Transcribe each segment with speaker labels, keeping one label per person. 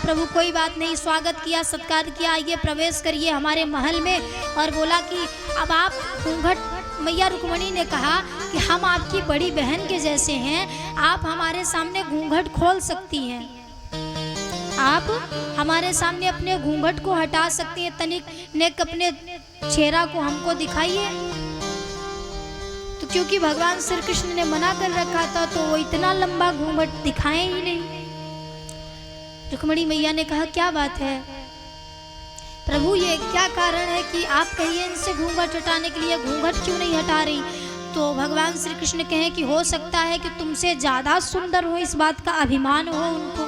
Speaker 1: प्रभु कोई बात नहीं, स्वागत किया, सत्कार किया, आइए प्रवेश करिए हमारे महल में। और बोला कि अब आप घूंघट, मैया रुक्मिणी ने कहा कि हम आपकी बड़ी बहन के जैसे हैं, आप हमारे सामने घूंघट खोल सकती हैं, आप हमारे सामने अपने घूंघट को हटा सकती हैं, तनिक नेक अपने चेहरा को हमको दिखाइए। तो क्योंकि भगवान श्री कृष्ण ने मना कर रखा था तो वो इतना लंबा घूंघट दिखाए ही नहीं। रुक्मिणी मैया ने कहा क्या बात है प्रभु, ये क्या कारण है कि आप कहिए इनसे घूंघट हटाने के लिए, घूंघट क्यों नहीं हटा रही? तो भगवान श्री कृष्ण कहे कि हो सकता है कि तुमसे ज्यादा सुंदर हो, इस बात का अभिमान हो उनको,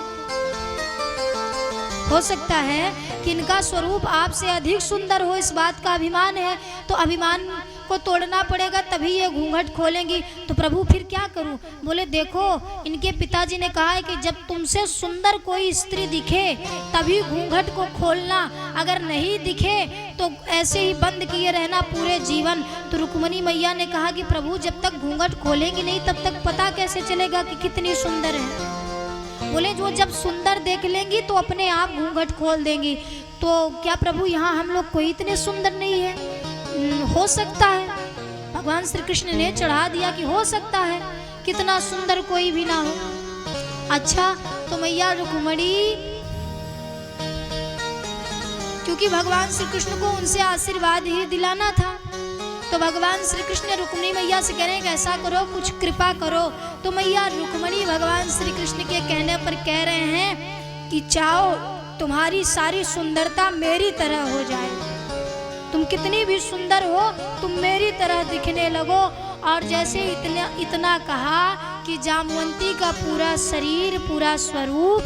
Speaker 1: हो सकता है कि इनका स्वरूप आपसे अधिक सुंदर हो, इस बात का अभिमान है, तो अभिमान को तोड़ना पड़ेगा तभी ये घूंघट खोलेंगी। तो प्रभु फिर क्या करूं? बोले देखो, इनके पिताजी ने कहा है कि जब तुमसे सुंदर कोई स्त्री दिखे तभी घूंघट को खोलना, अगर नहीं दिखे तो ऐसे ही बंद किए रहना पूरे जीवन। तो रुक्मिणी मैया ने कहा कि प्रभु जब तक घूंघट खोलेंगी नहीं तब तक पता कैसे चलेगा कि कितनी सुंदर है? बोले जो जब सुंदर देख लेंगी तो अपने आप घूंघट खोल देंगी। तो क्या प्रभु यहाँ हम लोग कोई इतने सुंदर नहीं है? हो सकता है, भगवान श्री कृष्ण ने चढ़ा दिया कि हो सकता है, कितना सुंदर कोई भी ना हो। अच्छा, तो मैया रुक्मिणी, क्योंकि भगवान श्री कृष्ण को उनसे आशीर्वाद ही दिलाना था, तो भगवान श्री कृष्ण रुक्मिणी मैया से कह रहे हैं कि ऐसा करो, कुछ कृपा करो। तो मैया रुक्मिणी भगवान श्री कृष्ण के कहने पर कह रहे हैं कि चाहो तुम्हारी सारी सुंदरता मेरी तरह हो जाए, तुम कितनी भी सुंदर हो तुम मेरी तरह दिखने लगो। और जैसे इतना कहा कि जामवंती का पूरा शरीर, पूरा स्वरूप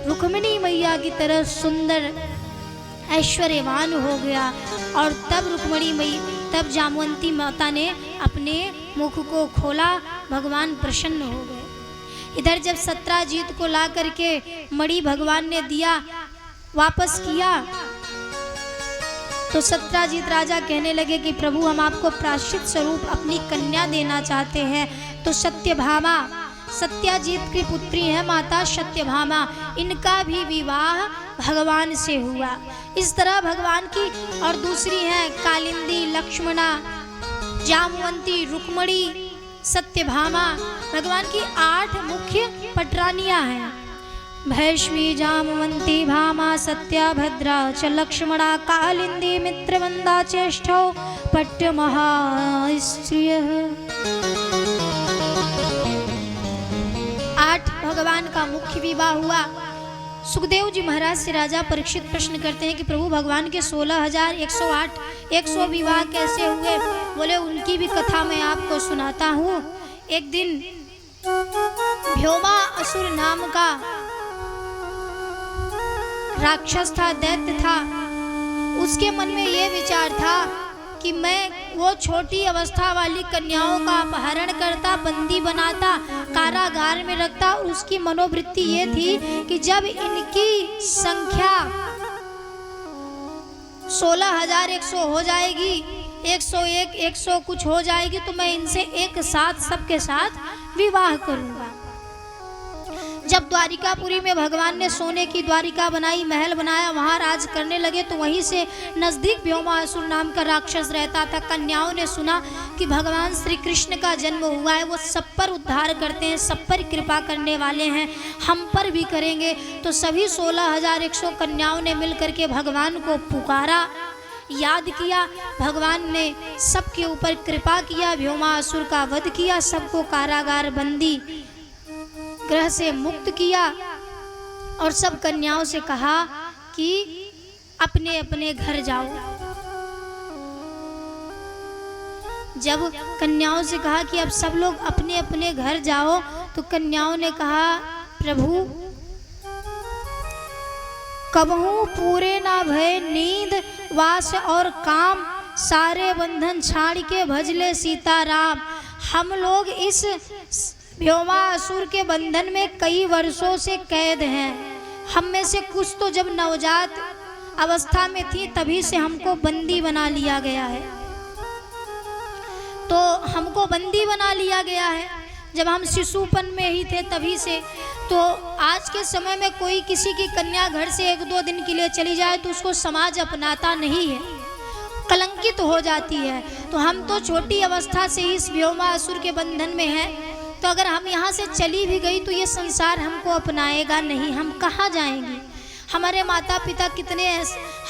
Speaker 1: रुक्मिणी मैया की तरह सुंदर ऐश्वर्यवान हो गया। और तब जामवंती माता ने अपने मुख को खोला, भगवान प्रसन्न हो गए। इधर जब सत्राजीत को ला करके मणि भगवान ने दिया, वापस किया, तो सत्राजीत राजा कहने लगे कि प्रभु हम आपको प्रायश्चित स्वरूप अपनी कन्या देना चाहते हैं। तो सत्यभामा, सत्याजीत की पुत्री है माता सत्यभामा, इनका भी विवाह भगवान से हुआ। इस तरह भगवान की और दूसरी हैं कालिंदी, लक्ष्मणा, जामवंती, रुक्मिणी, सत्यभामा, भगवान की 8 मुख्य पटरानियां हैं। भैष्मी, जामवंती, भामा, सत्या, भद्रा च लक्ष्मणा, कालिंदी, मित्रवंदा चेष्टौ पट्टमहास्त्रियः। 8 भगवान का मुख्य विवाह हुआ। सुखदेव जी महाराज से राजा परीक्षित प्रश्न करते हैं कि प्रभु भगवान के 16,108 विवाह कैसे हुए? बोले उनकी भी कथा मैं आपको सुनाता हूँ। एक दिन व्योमा असुर नाम का राक्षस था, दैत्य था, उसके मन में ये विचार था कि मैं वो छोटी अवस्था वाली कन्याओं का अपहरण करता, बंदी बनाता, कारागार में रखता। उसकी मनोवृत्ति ये थी कि जब इनकी संख्या 16,100 हो जाएगी, 101, 100 कुछ हो जाएगी, तो मैं इनसे एक साथ सबके साथ विवाह करूंगा। जब द्वारिकापुरी में भगवान ने सोने की द्वारिका बनाई, महल बनाया, वहां राज करने लगे, तो वहीं से नजदीक व्योमासुर नाम का राक्षस रहता था। कन्याओं ने सुना कि भगवान श्री कृष्ण का जन्म हुआ है, वो सब पर उद्धार करते हैं, सब पर कृपा करने वाले हैं, हम पर भी करेंगे। तो सभी 16,100 कन्याओं ने मिलकर के भगवान को पुकारा, याद किया। भगवान ने सबके ऊपर कृपा किया, व्योमासुर का वध किया, सबको कारागार बंदी ग्रह से मुक्त किया और सब कन्याओं से कहा कि अपने अपने घर जाओ। जब कन्याओं से कहा कि अब सब लोग अपने अपने घर जाओ, तो कन्याओं ने कहा प्रभु कबहू पूरे ना भय नींद, वास और काम, सारे बंधन छाड़ के भजले सीताराम। हम लोग इस व्योमासुर के बंधन में कई वर्षों से कैद हैं। हम में से कुछ तो जब नवजात अवस्था में थी तभी से हमको बंदी बना लिया गया है, तो हमको बंदी बना लिया गया है। जब हम शिशुपन में ही थे तभी से। तो आज के समय में कोई किसी की कन्या घर से 1-2 दिन के लिए चली जाए तो उसको समाज अपनाता नहीं है, कलंकित हो जाती है। तो हम तो छोटी अवस्था से ही इस व्योमासुर के बंधन में हैं, तो अगर हम यहाँ से चली भी गई तो ये संसार हमको अपनाएगा नहीं, हम कहाँ जाएंगे। हमारे माता पिता कितने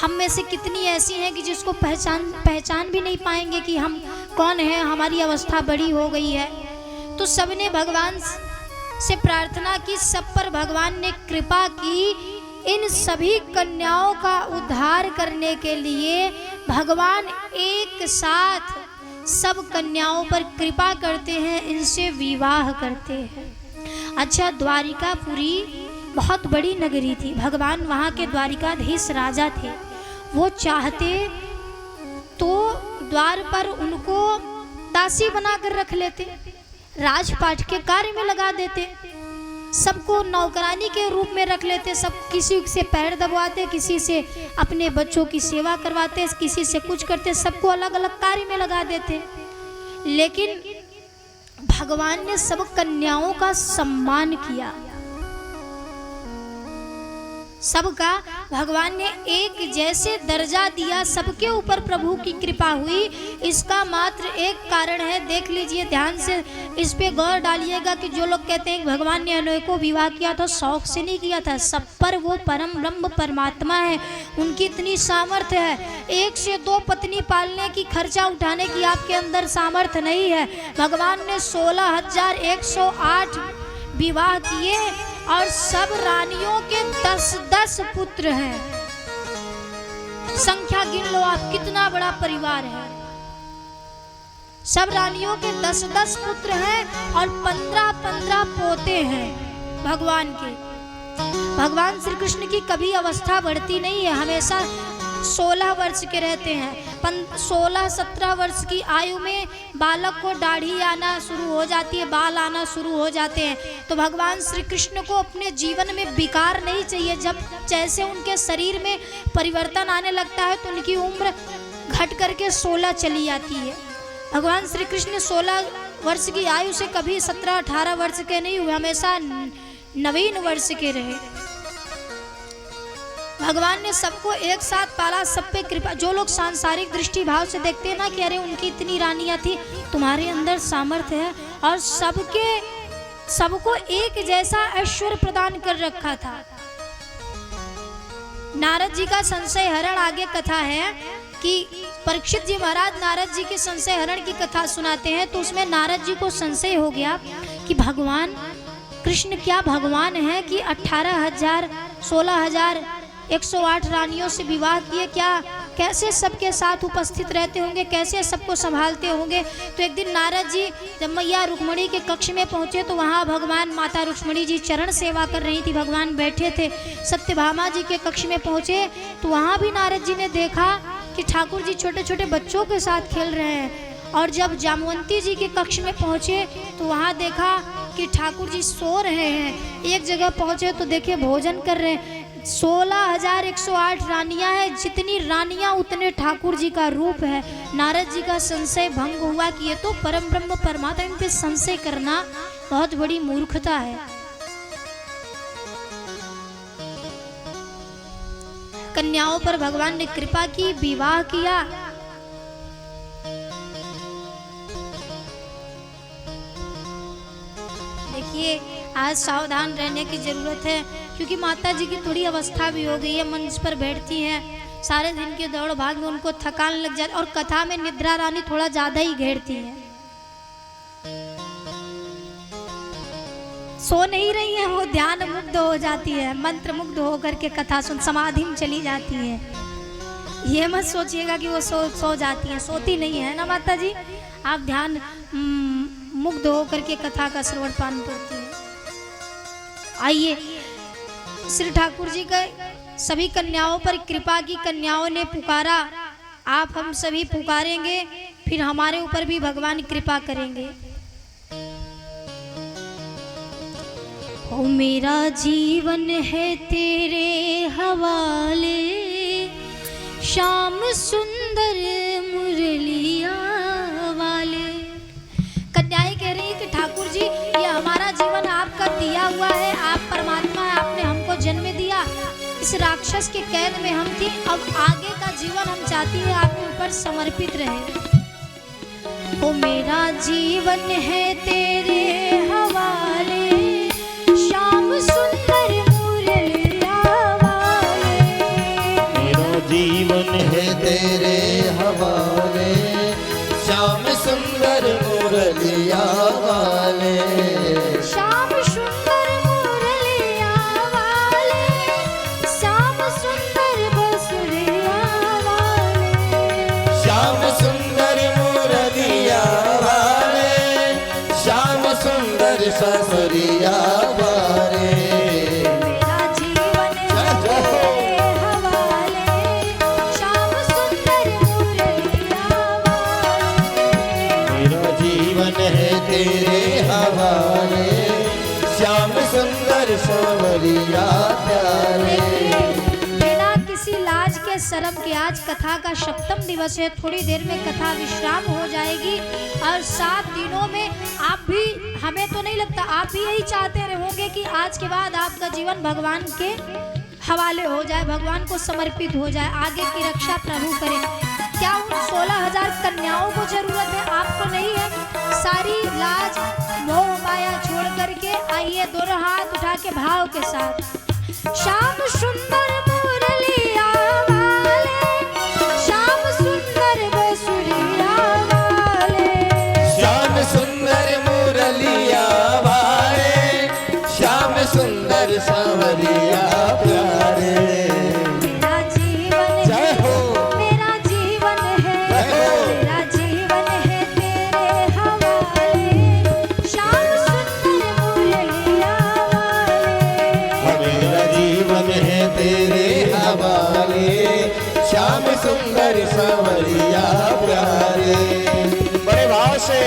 Speaker 1: हम में से कितनी ऐसी हैं कि जिसको पहचान भी नहीं पाएंगे कि हम कौन हैं, हमारी अवस्था बड़ी हो गई है। तो सबने भगवान से प्रार्थना की, सब पर भगवान ने कृपा की। इन सभी कन्याओं का उद्धार करने के लिए भगवान एक साथ सब कन्याओं पर कृपा करते हैं, इनसे विवाह करते हैं। अच्छा, द्वारिकापुरी बहुत बड़ी नगरी थी, भगवान वहाँ के द्वारिकाधीश राजा थे। वो चाहते तो द्वार पर उनको दासी बनाकर रख लेते, राजपाट के कार्य में लगा देते, सबको नौकरानी के रूप में रख लेते, सब किसी से पैर दबवाते, किसी से अपने बच्चों की सेवा करवाते, किसी से कुछ करते, सबको अलग अलग कार्य में लगा देते। लेकिन भगवान ने सब कन्याओं का सम्मान किया, सबका भगवान ने एक जैसे दर्जा दिया, सबके ऊपर प्रभु की कृपा हुई। इसका मात्र एक कारण है, देख लीजिए ध्यान से, इस पे गौर डालिएगा कि जो लोग कहते हैं कि भगवान ने अनेकों विवाह किया तो शौक से नहीं किया था, सब पर वो परम ब्रह्म परमात्मा है, उनकी इतनी सामर्थ्य है। 1 से 2 पत्नी पालने की खर्चा उठाने की आपके अंदर सामर्थ्य नहीं है। भगवान ने 16,108 विवाह किए और सब रानियों के 10-10 पुत्र हैं। संख्या गिन लो आप, कितना बड़ा परिवार है। सब रानियों के 10-10 पुत्र हैं और 15-15 पोते हैं भगवान के। भगवान श्री कृष्ण की कभी अवस्था बढ़ती नहीं है, हमेशा 16 वर्ष के रहते हैं। 16-17 वर्ष की आयु में बालक को दाढ़ी आना शुरू हो जाती है, बाल आना शुरू हो जाते हैं। तो भगवान श्री कृष्ण को अपने जीवन में विकार नहीं चाहिए। जब जैसे उनके शरीर में परिवर्तन आने लगता है तो उनकी उम्र घट करके 16 चली जाती है। भगवान श्री कृष्ण 16 वर्ष की आयु से कभी 17-18 वर्ष के नहीं हुए, हमेशा 9 वर्ष के रहे। भगवान ने सबको एक साथ पाला, सब पे कृपा। जो लोग सांसारिक दृष्टि भाव से देखते हैं ना कि अरे उनकी इतनी रानियां थी, तुम्हारे अंदर सामर्थ्य है और सबको एक जैसा ऐश्वर्य प्रदान कर रखा था। नारद जी का संशय हरण, आगे कथा है कि परीक्षित जी महाराज नारद जी के संशय हरण की कथा सुनाते हैं, तो उसमें नारद जी को संशय हो गया कि भगवान कृष्ण क्या भगवान है कि 18,000 16,108 रानियों से विवाह किए, क्या कैसे सबके साथ उपस्थित रहते होंगे, कैसे सबको संभालते होंगे। तो एक दिन नारद जी जब मैया रुक्मणी के कक्ष में पहुँचे तो वहाँ भगवान माता रुक्मणी जी चरण सेवा कर रही थी, भगवान बैठे थे। सत्यभामा जी के कक्ष में पहुँचे तो वहाँ भी नारद जी ने देखा कि ठाकुर जी छोटे छोटे बच्चों के साथ खेल रहे हैं। और जब जामवंती जी के कक्ष में पहुँचे तो वहाँ देखा कि ठाकुर जी सो रहे हैं। एक जगह पहुँचे तो देखे भोजन कर रहे हैं। 16,108 रानियां हैं, जितनी रानियां उतने ठाकुर जी का रूप है। नारद जी का संशय भंग हुआ कि ये तो परम ब्रह्म परमात्मा, इन पे संशय करना बहुत बड़ी मूर्खता है। कन्याओं पर भगवान ने कृपा की, विवाह किया। देखिए आज सावधान रहने की जरूरत है, क्योंकि माता जी की थोड़ी अवस्था भी हो गई है, मंच पर बैठती हैं, सारे दिन के दौड़ भाग में उनको थकान लग जाती, और कथा में निद्रा रानी थोड़ा ज्यादा ही घेरती है। सो नहीं रही है, वो ध्यान मुग्ध हो जाती है, मंत्र मुग्ध होकर के कथा सुन समाधि में चली जाती है। ये मत सोचिएगा कि वो सो जाती हैं, सोती नहीं है ना माता जी, आप ध्यान मुग्ध होकर के कथा का श्रवण पान करती है। आइए, श्री ठाकुर जी का सभी कन्याओं पर कृपा की, कन्याओं ने पुकारा, आप हम सभी पुकारेंगे, फिर हमारे ऊपर भी भगवान कृपा करेंगे। ओ मेरा जीवन है तेरे हवाले, श्याम सुंदर मुरलिया वाले। कन्याएं कह रही कि ठाकुर जी इस राक्षस के कैद में हम थी, अब आगे का जीवन हम चाहती है आपके ऊपर समर्पित रहे। ओ मेरा जीवन है तेरे हवाले, श्याम सुंदर मुरलिया वाले।
Speaker 2: मेरा जीवन है तेरे हवाले, श्याम सुंदर मुरलिया वाले।
Speaker 1: श्याम सुंदर मुरलिया वाले, श्याम सुंदर बसुरिया वाले।
Speaker 2: श्याम सुंदर मुरलिया वाले, श्याम सुंदर ससुरिया वाले।
Speaker 1: मेरा जीवन है तेरे हवाले, श्याम सुंदर मुरलिया वाले।
Speaker 2: मेरा जीवन है तेरे हवाले, श्याम सुंदर सांवरिया प्यारे।
Speaker 1: बिना किसी लाज के शर्म के आज कथा का सप्तम दिवस है। थोड़ी देर में कथा विश्राम हो जाएगी और 7 दिनों में आप भी, हमें तो नहीं लगता आप भी यही चाहते रहोगे कि आज के बाद आपका जीवन भगवान के हवाले हो जाए, भगवान को समर्पित हो जाए, आगे की रक्षा प्रभु करें। क्या उन 16,000 कन्याओं को जरूरत है? आपको नहीं है? सारी लाज मोह माया छोड़ करके आइए, दोनों हाथ उठा के भाव के साथ। श्याम सुंदर मुरलिया वाले, श्याम सुंदर बसुरिया वाले।
Speaker 2: श्याम सुंदर मुरलिया वाले, श्याम सुंदर सांवरिया प्यारे।
Speaker 1: मेरा जीवन
Speaker 2: जय हो।
Speaker 1: मेरा जीवन है,
Speaker 2: जय हो।
Speaker 1: मेरा जीवन है तेरे हवाले, श्याम सुंदर मुरलिया वाले।
Speaker 2: मेरा जीवन है तेरे हवाले, श्याम सुंदर सांवरिया प्यारे। बड़े भाव से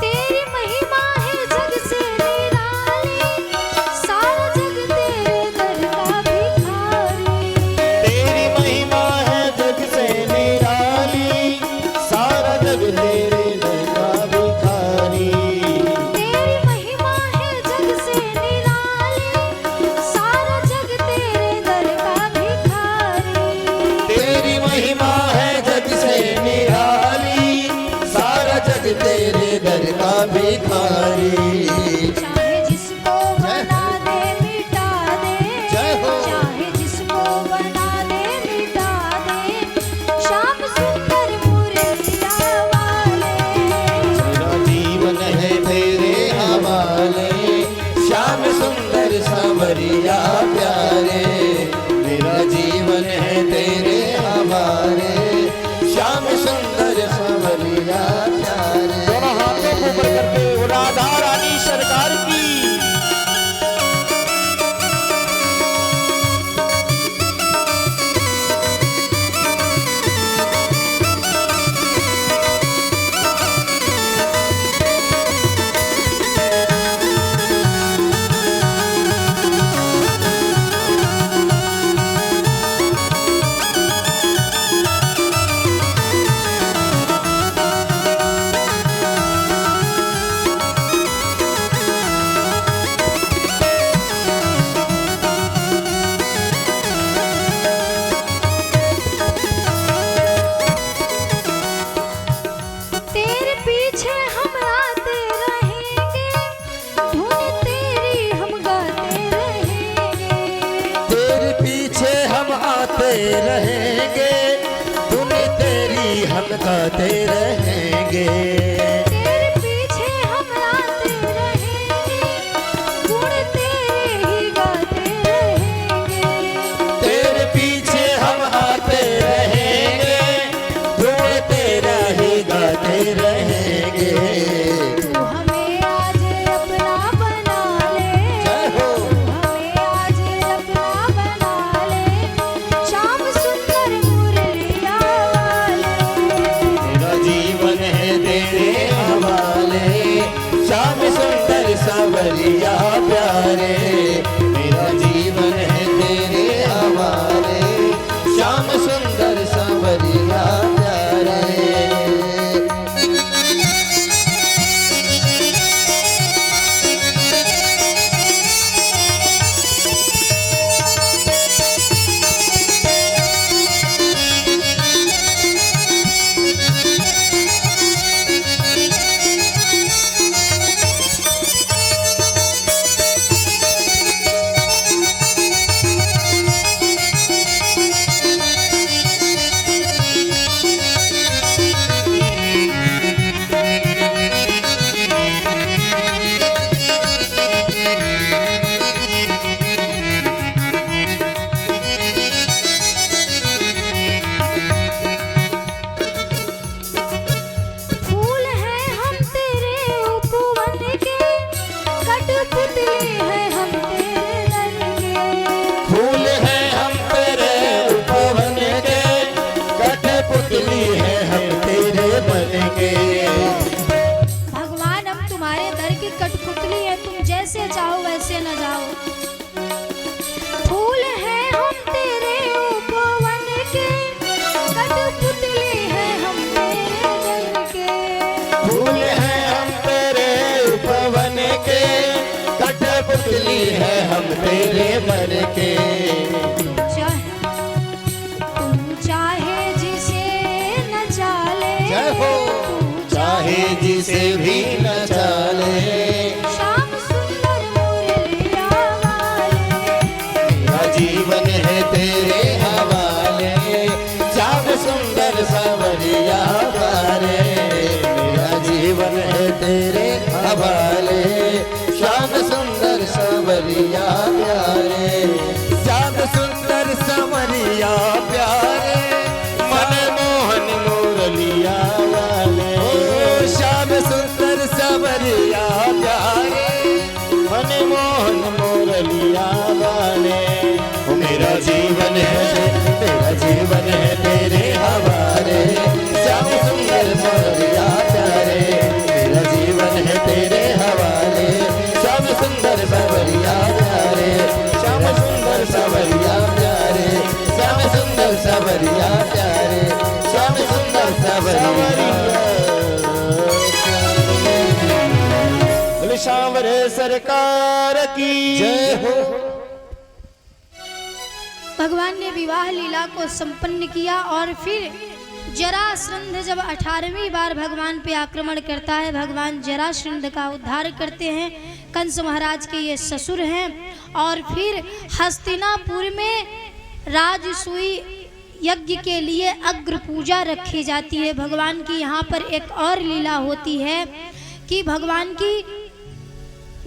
Speaker 1: तेरी महिमा है जग से निराली, सारा जग तेरे दर का भिखारी।
Speaker 2: तेरी महिमा है जग से निराली, सारा जग तेरे दर का भिखारी।
Speaker 1: तेरी महिमा है जग से निराली, सारा जग तेरे दर का भिखारी।
Speaker 2: तेरी महिमा है जग से निराली, सारा जग तेरे दर का भिखारी।
Speaker 1: चाहे जिसको बना दे मिटा दे,
Speaker 2: जय हो।
Speaker 1: चाहे जिसको बना दे मिटा दे, श्याम सुंदर मुरलिया वाले।
Speaker 2: मेरा जीवन है तेरे हवाले, श्याम सुंदर सांवरिया प्यारे। मेरा जीवन है तेरे हवाले, श्याम सुंदर सांवरिया प्यारे। दोनों हाथों को ऊपर करके राधा रानी सरकार की।
Speaker 1: तेरे पीछे हम आते रहेंगे, धुन तेरी हम गाते रहेंगे।
Speaker 2: तेरे पीछे हम आते रहेंगे, धुन तेरी हम गाते रहेंगे।
Speaker 1: तेरे पीछे हम आते रहेंगे, गुण तेरे ही गाते रहेंगे।
Speaker 2: तेरे पीछे हम आते सुंदर सांवरिया प्यारे।
Speaker 1: फूल हैं हम तेरे उपवन के, कठपुतली हैं हम तेरे दर के।
Speaker 2: फूल हैं हम तेरे उपवन के, कठपुतली है हम तेरे बन के।
Speaker 1: भगवान हम तुम्हारे दर की कठपुतली है, तुम जैसे चाहो वैसे न जाओ। फूल हैं हम तेरे उपवन के, कठपुतली है हम तेरे दर के।
Speaker 2: फूल हैं हम तेरे उपवन के, कठपुतली है हम तेरे बन के।
Speaker 1: तुम चाहे जिसे न चाले,
Speaker 2: जय हो। चाहे जिसे भी न चाले,
Speaker 1: श्याम सुंदर मुरलिया वाले।
Speaker 2: मेरा जीवन है तेरे हवाले। श्याम सुंदर सांवरिया प्यारे, मेरा जीवन है तेरे हवाले। श्याम सुंदर सांवरिया प्यारे, श्याम सुंदर सांवरिया प्यारे, मन मोहन मुरलिया वाले। ओ श्याम सुंदर सांवरिया प्यारे, मन मोहन मुरलिया वाले। ओ मेरा जीवन है तेरे हवाले। श्याम सुंदर सांवरिया प्यारे, मेरा जीवन है तेरे हवाले। श्याम सुंदर सांवरिया प्यारे, श्याम सुंदर सांवरिया प्यारे, श्याम सुंदर सांवरिया प्यारे, श्याम सुंदर सांवरिया। बोले सांवरे सरकार की जय हो।
Speaker 1: भगवान ने विवाह लीला को संपन्न किया और फिर जरासंध जब 18वीं बार भगवान पे आक्रमण करता है, भगवान जरासंध का उद्धार करते हैं। कंस महाराज के ये ससुर हैं। और फिर हस्तिनापुर में राजसूय यज्ञ के लिए अग्र पूजा रखी जाती है। भगवान की यहाँ पर एक और लीला होती है कि भगवान की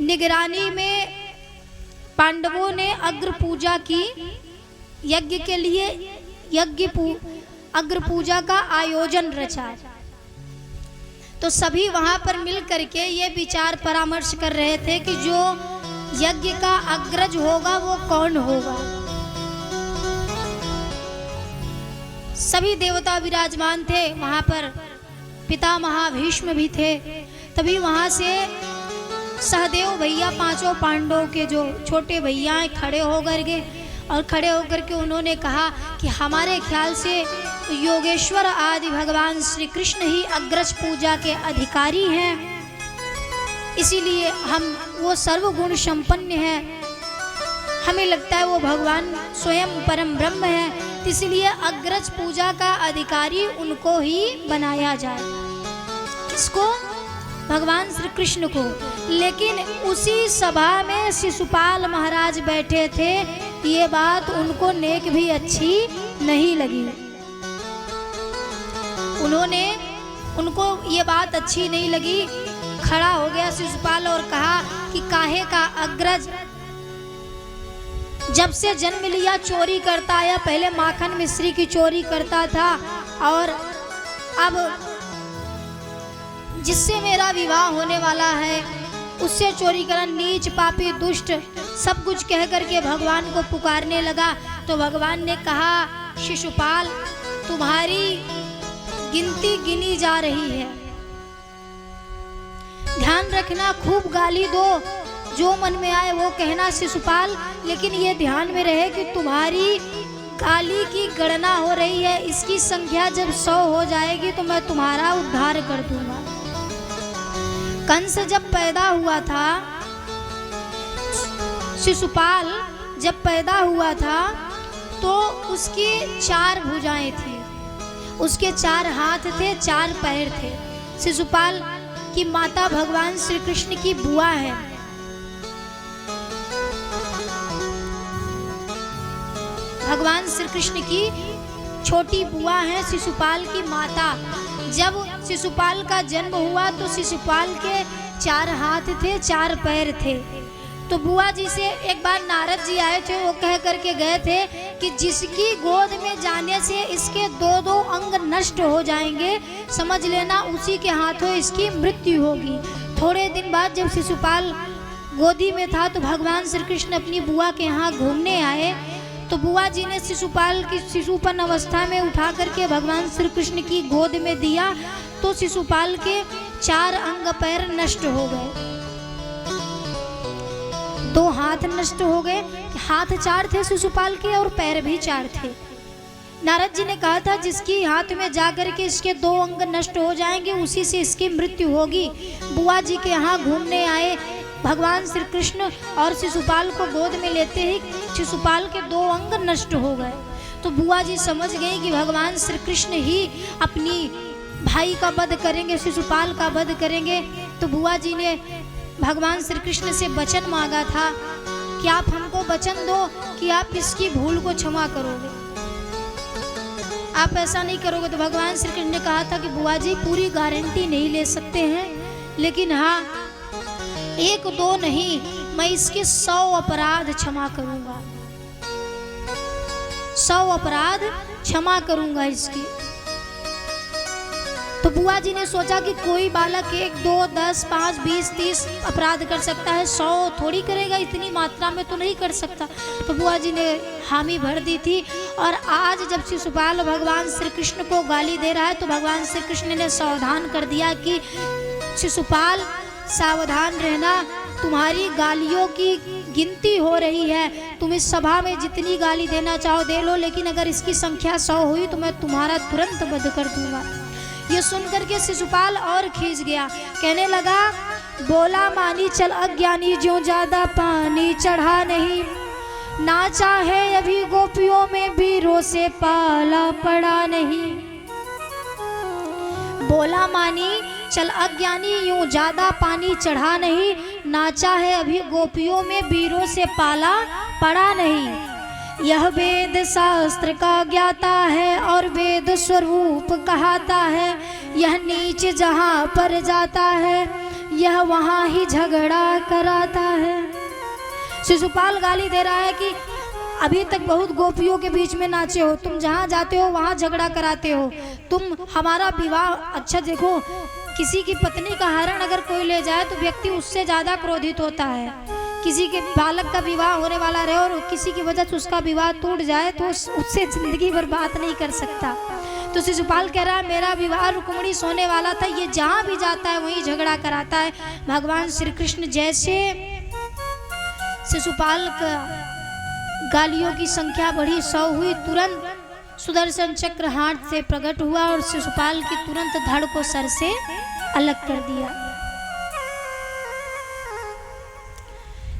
Speaker 1: निगरानी में पांडवों ने अग्र पूजा की। यज्ञ के लिए अग्र पूजा का आयोजन रचा। तो सभी वहां पर मिल करके ये विचार परामर्श कर रहे थे कि जो यज्ञ का अग्रज होगा वो कौन होगा। सभी देवता विराजमान थे वहां पर, पितामह भीष्म भी थे। तभी वहां से सहदेव भैया, पांचों पांडवों के जो छोटे भैया खड़े होकर के और खड़े होकर के उन्होंने कहा कि हमारे ख्याल से योगेश्वर आदि भगवान श्री कृष्ण ही अग्रज पूजा के अधिकारी हैं, इसीलिए हम वो सर्वगुण संपन्न है, हमें लगता है वो भगवान स्वयं परम ब्रह्म है, इसलिए अग्रज पूजा का अधिकारी उनको ही बनाया जाए। किसको? भगवान श्री कृष्ण को। लेकिन उसी सभा में शिशुपाल महाराज बैठे थे, ये बात उनको नेक भी अच्छी नहीं लगी। उनको ये बात अच्छी नहीं लगी। खड़ा हो गया शिशुपाल और कहा कि काहे का अग्रज, जब से जन्म लिया चोरी करता आया, पहले माखन मिश्री की चोरी करता था और अब जिससे मेरा विवाह होने वाला है उससे चोरी करना, नीच पापी दुष्ट सब कुछ कह करके भगवान को पुकारने लगा। तो भगवान ने कहा, शिशुपाल तुम्हारी गिनती गिनी जा रही है, ध्यान रखना, खूब गाली दो, जो मन में आए वो कहना शिशुपाल, लेकिन ये ध्यान में रहे कि तुम्हारी गाली की गणना हो रही है, इसकी संख्या जब 100 हो जाएगी तो मैं तुम्हारा उद्धार कर दूंगा। कंस जब पैदा हुआ था, शिशुपाल जब पैदा हुआ था तो उसकी 4 भुजाएं थी, उसके 4 हाथ थे, 4 पैर थे। शिशुपाल की माता भगवान श्री कृष्ण की बुआ है। भगवान श्री कृष्ण की छोटी बुआ है शिशुपाल की माता। जब शिशुपाल का जन्म हुआ तो शिशुपाल के 4 हाथ थे, 4 पैर थे। तो बुआ जी से एक बार नारद जी आए थे, वो कह करके गए थे कि जिसकी गोद में जाने से इसके 2-2 अंग नष्ट हो जाएंगे, समझ लेना उसी के हाथों इसकी मृत्यु होगी। थोड़े दिन बाद जब शिशुपाल गोदी में था तो भगवान श्री कृष्ण अपनी बुआ के यहाँ घूमने आए। तो बुआ जी ने शिशुपाल की शिशुपन अवस्था में उठा करके भगवान श्री कृष्ण की गोद में दिया तो शिशुपाल के 4 अंग पैर नष्ट हो गए, 2 हाथ नष्ट हो गए। हाथ 4 थे शिशुपाल के और पैर भी 4 थे। नारद जी ने कहा था जिसकी हाथ में जाकर के इसके 2 अंग नष्ट हो जाएंगे उसी से इसकी मृत्यु होगी। बुआ जी के यहाँ घूमने आए भगवान श्री कृष्ण और शिशुपाल को गोद में लेते ही शिशुपाल के 2 अंग नष्ट हो गए। तो बुआ जी समझ गई कि भगवान श्री कृष्ण ही अपनी भाई का वध करेंगे, शिशुपाल का वध करेंगे। तो बुआ जी ने भगवान श्री कृष्ण से वचन मांगा था कि आप हमको वचन दो कि आप इसकी भूल को क्षमा करोगे, आप ऐसा नहीं करोगे। तो भगवान श्री कृष्ण ने कहा था कि बुआ जी पूरी गारंटी नहीं ले सकते हैं, लेकिन हाँ 1-2 नहीं, मैं इसके 100 अपराध क्षमा करूंगा, 100 अपराध क्षमा करूंगा इसके। तो बुआ जी ने सोचा कि कोई बालक 1, 2, 10, 5, 20, 30 अपराध कर सकता है, 100 थोड़ी करेगा, इतनी मात्रा में तो नहीं कर सकता। तो बुआ जी ने हामी भर दी थी। और आज जब शिशुपाल भगवान श्री कृष्ण को गाली दे रहा है तो भगवान श्री कृष्ण ने सावधान कर दिया कि शिशुपाल सावधान रहना, तुम्हारी गालियों की गिनती हो रही है, तुम इस सभा में जितनी गाली देना चाहो दे लो, लेकिन अगर इसकी संख्या 100 हुई तो मैं तुम्हारा तुरंत वध कर दूंगा। ये सुनकर के शिशुपाल और खींच गया, कहने लगा बोला मानी चल अज्ञानी, ज्यों ज्यादा पानी चढ़ा नहीं, ना चाहे अभी गोपियों में वीरों से पाला पड़ा नहीं। बोला मानी चल अज्ञानी, यूं ज्यादा पानी चढ़ा नहीं, ना चाहे अभी गोपियों में वीरों से पाला पड़ा नहीं। यह वेद शास्त्र का ज्ञाता है और वेद स्वरूप कहाता है, यह नीच जहाँ पर जाता है यह वहाँ ही झगड़ा कराता है। शिशुपाल गाली दे रहा है कि अभी तक बहुत गोपियों के बीच में नाचे हो, तुम जहाँ जाते हो वहाँ झगड़ा कराते हो, तुम हमारा विवाह, अच्छा देखो किसी की पत्नी का हरण अगर कोई ले जाए तो व्यक्ति उससे ज़्यादा क्रोधित होता है। किसी के बालक का विवाह होने वाला रहे और किसी की वजह से उसका विवाह टूट जाए तो उससे जिंदगी भर बात नहीं कर सकता। तो शिशुपाल कह रहा है मेरा विवाह रुक्मिणी से होने वाला था, ये जहाँ भी जाता है वहीं झगड़ा कराता है। भगवान श्री कृष्ण जैसे शिशुपाल का गालियों की संख्या बढ़ी, 100 हुई, तुरंत सुदर्शन चक्र हाथ से प्रकट हुआ और शिशुपाल की तुरंत धड़ को सर से अलग कर दिया।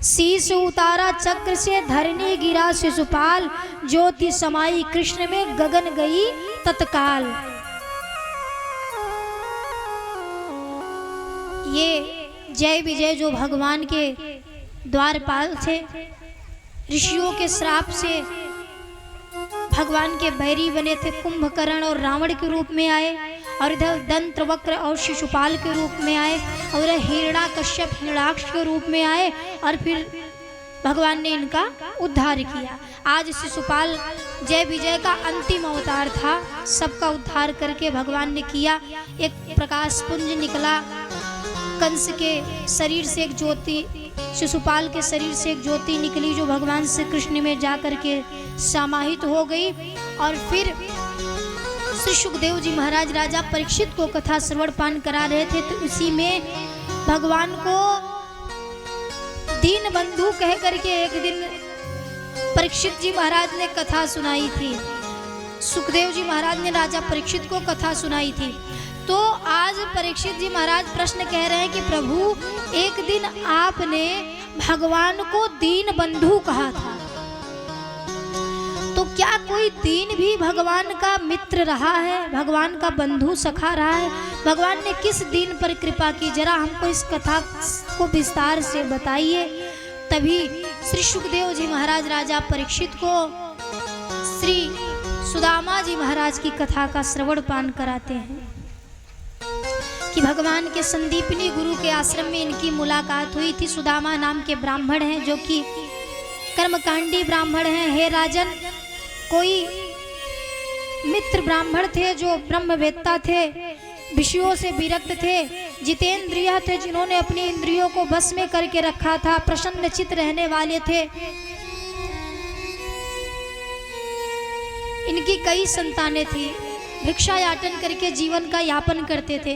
Speaker 1: शीश उतारा चक्र से धरनी गिरा शिशुपाल, ज्योति समाई कृष्ण में गगन गई तत्काल। ये जय विजय जो भगवान के द्वारपाल थे, ऋषियों के श्राप से भगवान के बैरी बने थे, कुंभकर्ण और रावण के रूप में आए, और इधर दंत्रवक्र और शिशुपाल के रूप में आए, और हिरण्याकश्यप हिरण्याक्ष के रूप में आए, और फिर भगवान ने इनका उद्धार किया। आज शिशुपाल जय विजय का अंतिम अवतार था, सबका उद्धार करके भगवान ने किया। एक प्रकाश पुंज निकला, कंस के शरीर से एक ज्योति, शिशुपाल के शरीर से एक ज्योति निकली जो भगवान श्री कृष्ण में जा करके समाहित हो गई। और फिर श्री सुखदेव जी महाराज राजा परीक्षित को कथा श्रवण पान करा रहे थे, तो उसी में भगवान को दीन बंधु कह करके एक दिन परीक्षित जी महाराज ने कथा सुनाई थी, सुखदेव जी महाराज ने राजा परीक्षित को कथा सुनाई थी। तो आज परीक्षित जी महाराज प्रश्न कह रहे हैं कि प्रभु, एक दिन आपने भगवान को दीन बंधु कहा था, तो क्या कोई दीन भी भगवान का मित्र रहा है, भगवान का बंधु सखा रहा है? भगवान ने किस दीन पर कृपा की, जरा हमको इस कथा को विस्तार से बताइए। तभी श्री सुखदेव जी महाराज राजा परीक्षित को श्री सुदामा जी महाराज की कथा का श्रवण पान कराते हैं कि भगवान के संदीपनी गुरु के आश्रम में इनकी मुलाकात हुई थी। सुदामा नाम के ब्राह्मण हैं, जो कि कर्मकांडी ब्राह्मण हैं। हे राजन, कोई मित्र ब्राह्मण थे जो ब्रह्मवेत्ता थे, विषयों से विरक्त थे, जितेंद्रिय थे, जिन्होंने अपनी इंद्रियों को बस में करके रखा था, प्रसन्न चित्त रहने वाले थे। इनकी कई संतानें थी, भिक्षा याटन करके जीवन का यापन करते थे।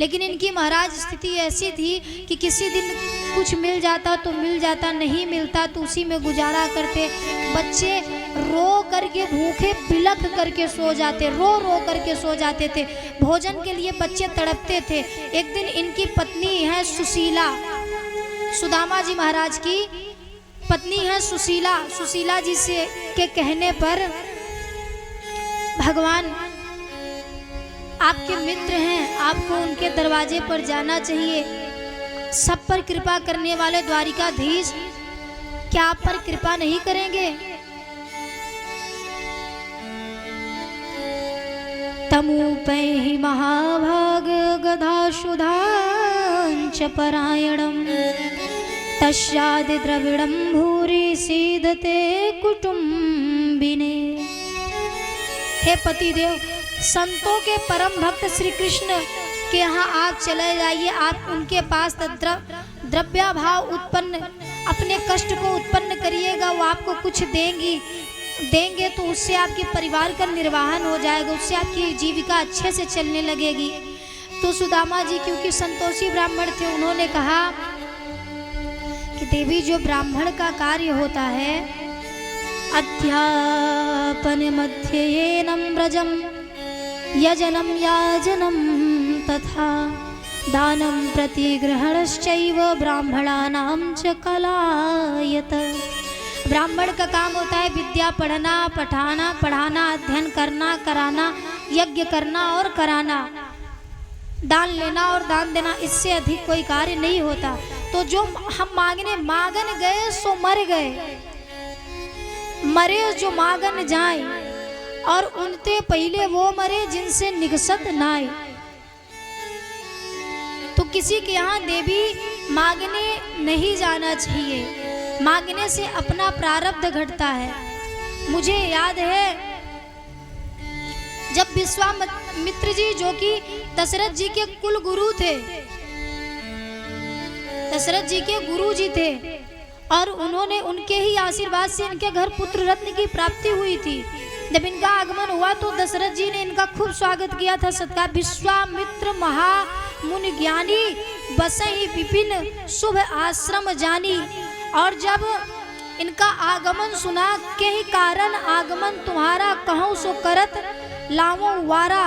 Speaker 1: लेकिन इनकी महाराज स्थिति ऐसी थी कि किसी दिन कुछ मिल जाता तो मिल जाता, नहीं मिलता तो उसी में गुजारा करते। बच्चे रो करके, भूखे बिलख करके सो जाते, रो रो करके सो जाते थे। भोजन के लिए बच्चे तड़पते थे। एक दिन इनकी पत्नी है सुशीला, सुदामा जी महाराज की पत्नी है सुशीला। सुशीला जी से के कहने पर, भगवान आपके मित्र हैं, आपको उनके दरवाजे पर जाना चाहिए। सब पर कृपा करने वाले द्वारिकाधीश क्या आप पर कृपा नहीं करेंगे? तमुपैहि महाभाग गदाशुधांच परायणम तस्यादि द्रविड़म भूरि सीदते कुटुंबिने। हे पतिदेव, संतों के परम भक्त श्री कृष्ण के यहाँ आप चले जाइए। आप उनके पास द्रव्याभाव उत्पन्न, अपने कष्ट को उत्पन्न करिएगा, वो आपको कुछ देंगे तो उससे आपके परिवार का निर्वाहन हो जाएगा, उससे आपकी जीविका अच्छे से चलने लगेगी। तो सुदामा जी क्योंकि संतोषी ब्राह्मण थे, उन्होंने कहा कि देवी, जो ब्राह्मण का कार्य होता है, अध्यापन मध्येनम व्रजम यजनम याजनम तथा दानम प्रतिग्रहणश्चैव ब्राह्मणानां च कलायत। ब्राह्मण का काम होता है विद्या पढ़ना, पढ़ाना, अध्ययन करना, कराना, यज्ञ करना और कराना, दान लेना और दान देना, इससे अधिक कोई कार्य नहीं होता। तो जो हम मांगन गए सो मर गए, मरे जो मांगन जाए, और उनते पहले वो मरे जिनसे निगसत नाए। तो किसी के यहाँ देवी मांगने नहीं जाना चाहिए, मांगने से अपना प्रारब्ध घटता है। मुझे याद है जब विश्वामित्र जी, जो कि दशरथ जी के कुल गुरु थे, दशरथ जी के गुरु जी थे, और उन्होंने उनके ही आशीर्वाद से इनके घर पुत्र रत्न की प्राप्ति हुई थी। जब इनका आगमन हुआ तो दशरथ जी ने इनका खूब स्वागत किया था, सत्कार। विश्वामित्र महा मुनि ज्ञानी बसहि विपिन शुभ आश्रम जानी। और जब इनका आगमन सुना, के ही कारण आगमन तुम्हारा कहूँ सो करत लावो वारा।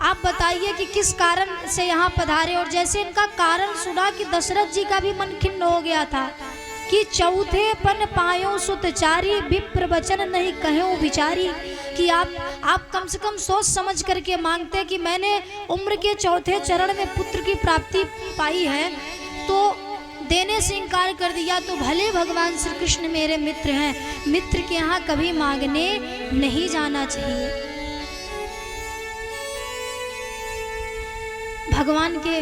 Speaker 1: आप बताइए कि किस कारण से यहाँ पधारे। और जैसे इनका कारण सुना कि दशरथ जी का भी मन खिन्न हो गया था कि चौथे पन पायो सुतचारी, विप्र वचन नहीं कहो विचारी। कि आप कम से कम सोच समझ करके मांगते कि मैंने उम्र के चौथे चरण में पुत्र की प्राप्ति पाई है, तो देने से इनकार कर दिया, तो भले भगवान श्री कृष्ण मेरे मित्र हैं, मित्र के यहाँ कभी मांगने नहीं जाना चाहिए। भगवान के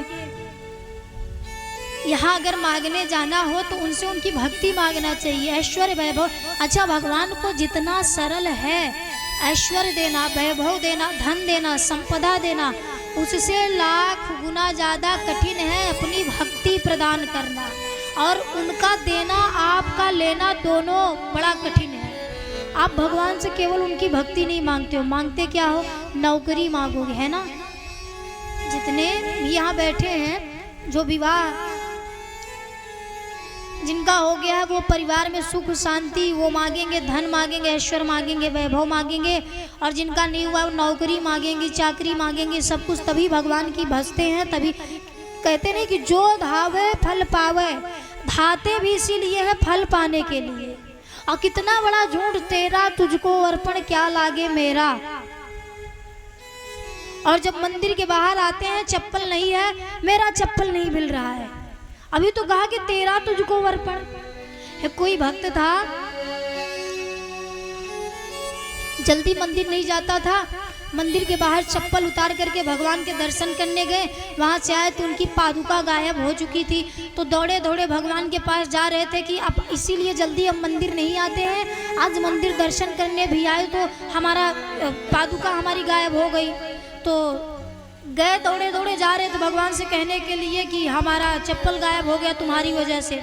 Speaker 1: यहाँ अगर मांगने जाना हो तो उनसे उनकी भक्ति मांगना चाहिए, ऐश्वर्य वैभव। अच्छा, भगवान को जितना सरल है ऐश्वर्य देना, वैभव देना, धन देना, संपदा देना, उससे लाख गुना ज़्यादा कठिन है अपनी भक्ति प्रदान करना। और उनका देना, आपका लेना, दोनों बड़ा कठिन है। आप भगवान से केवल उनकी भक्ति नहीं मांगते हो, मांगते क्या हो? नौकरी मांगोगे, है ना। जितने भी यहाँ बैठे हैं जो विवाह जिनका हो गया है वो परिवार में सुख शांति वो मांगेंगे, धन मांगेंगे, ऐश्वर्य मांगेंगे, वैभव मांगेंगे। और जिनका नहीं हुआ वो नौकरी मांगेंगे, चाकरी मांगेंगे, सब कुछ तभी भगवान की भजते हैं। तभी कहते नहीं कि जो धावे फल पावे, धाते भी इसीलिए है फल पाने के लिए। और कितना बड़ा झूठ, तेरा तुझको अर्पण क्या लागे मेरा। और जब मंदिर के बाहर आते हैं चप्पल नहीं है, मेरा चप्पल नहीं मिल रहा है। अभी तो कहा कि तेरा तुझको अर्पण है। कोई भक्त था, जल्दी मंदिर नहीं जाता था, मंदिर के बाहर चप्पल उतार करके भगवान के दर्शन करने गए। वहां से आए तो उनकी पादुका गायब हो चुकी थी। तो दौड़े दौड़े भगवान के पास जा रहे थे कि अब इसीलिए जल्दी हम मंदिर नहीं आते हैं, आज मंदिर दर्शन करने भी आए तो हमारा पादुका हमारी गायब हो गई। तो गए दौड़े दौड़े जा रहे थे भगवान से कहने के लिए कि हमारा चप्पल गायब हो गया तुम्हारी वजह से।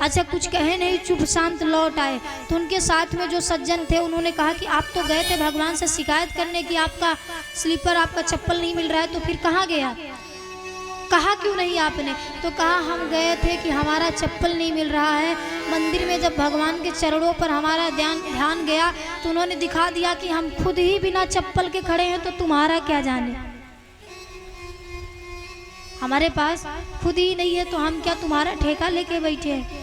Speaker 1: अच्छा, कुछ कहे नहीं, चुप शांत लौट आए। तो उनके साथ में जो सज्जन थे उन्होंने कहा कि आप तो गए थे भगवान से शिकायत करने की आपका स्लीपर, आपका चप्पल नहीं मिल रहा है, तो फिर कहाँ गया, कहा क्यों नहीं आपने? तो कहा हम गए थे कि हमारा चप्पल नहीं मिल रहा है। मंदिर में जब भगवान के चरणों पर हमारा ध्यान गया तो उन्होंने दिखा दिया कि हम खुद ही बिना चप्पल के खड़े हैं, तो तुम्हारा क्या जाने। हमारे पास खुद ही नहीं है तो हम क्या तुम्हारा ठेका लेके बैठे हैं।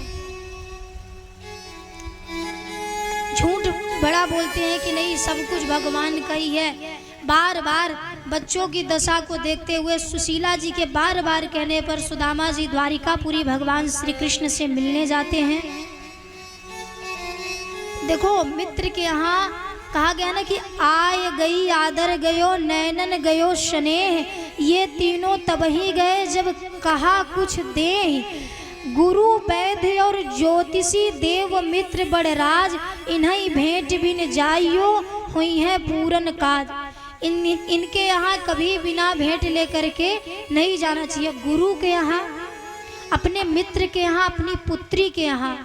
Speaker 1: झूठ बड़ा बोलते हैं कि नहीं सब कुछ भगवान का ही है। बार बार बच्चों की दशा को देखते हुए सुशीला जी के बार बार कहने पर सुदामा जी द्वारिकापुरी भगवान श्री कृष्ण से मिलने जाते हैं। देखो मित्र के यहाँ कहा गया ना कि आय गई आदर गयो नैनन गयो स्नेह, ये तीनों तबही गए जब कहा कुछ दे। गुरु वैद्य और ज्योतिषी देव मित्र बड़राज, इन्हीं भेंट बिन जाइयो हुई है पूरन काज। इनके यहाँ कभी बिना भेंट लेकर के नहीं जाना चाहिए। गुरु के यहाँ, अपने मित्र के यहाँ, अपनी पुत्री के यहाँ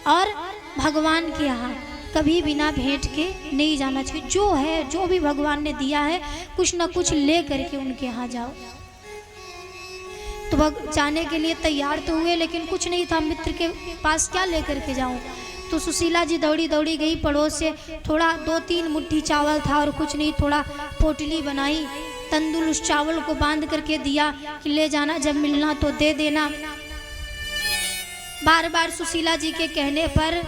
Speaker 1: और भगवान के यहाँ कभी बिना भेंट के नहीं जाना चाहिए। जो है, जो भी भगवान ने दिया है, कुछ न कुछ ले करके उनके यहाँ जाओ। तो वह जाने के लिए तैयार तो हुए लेकिन कुछ नहीं था, मित्र के पास क्या लेकर के जाऊं। तो सुशीला जी दौड़ी दौड़ी गई पड़ोस से, थोड़ा 2-3 मुट्ठी चावल था और कुछ नहीं, थोड़ा पोटली बनाई, तंदुल उस चावल को बांध करके दिया कि ले जाना, जब मिलना तो दे देना। बार बार सुशीला जी के कहने पर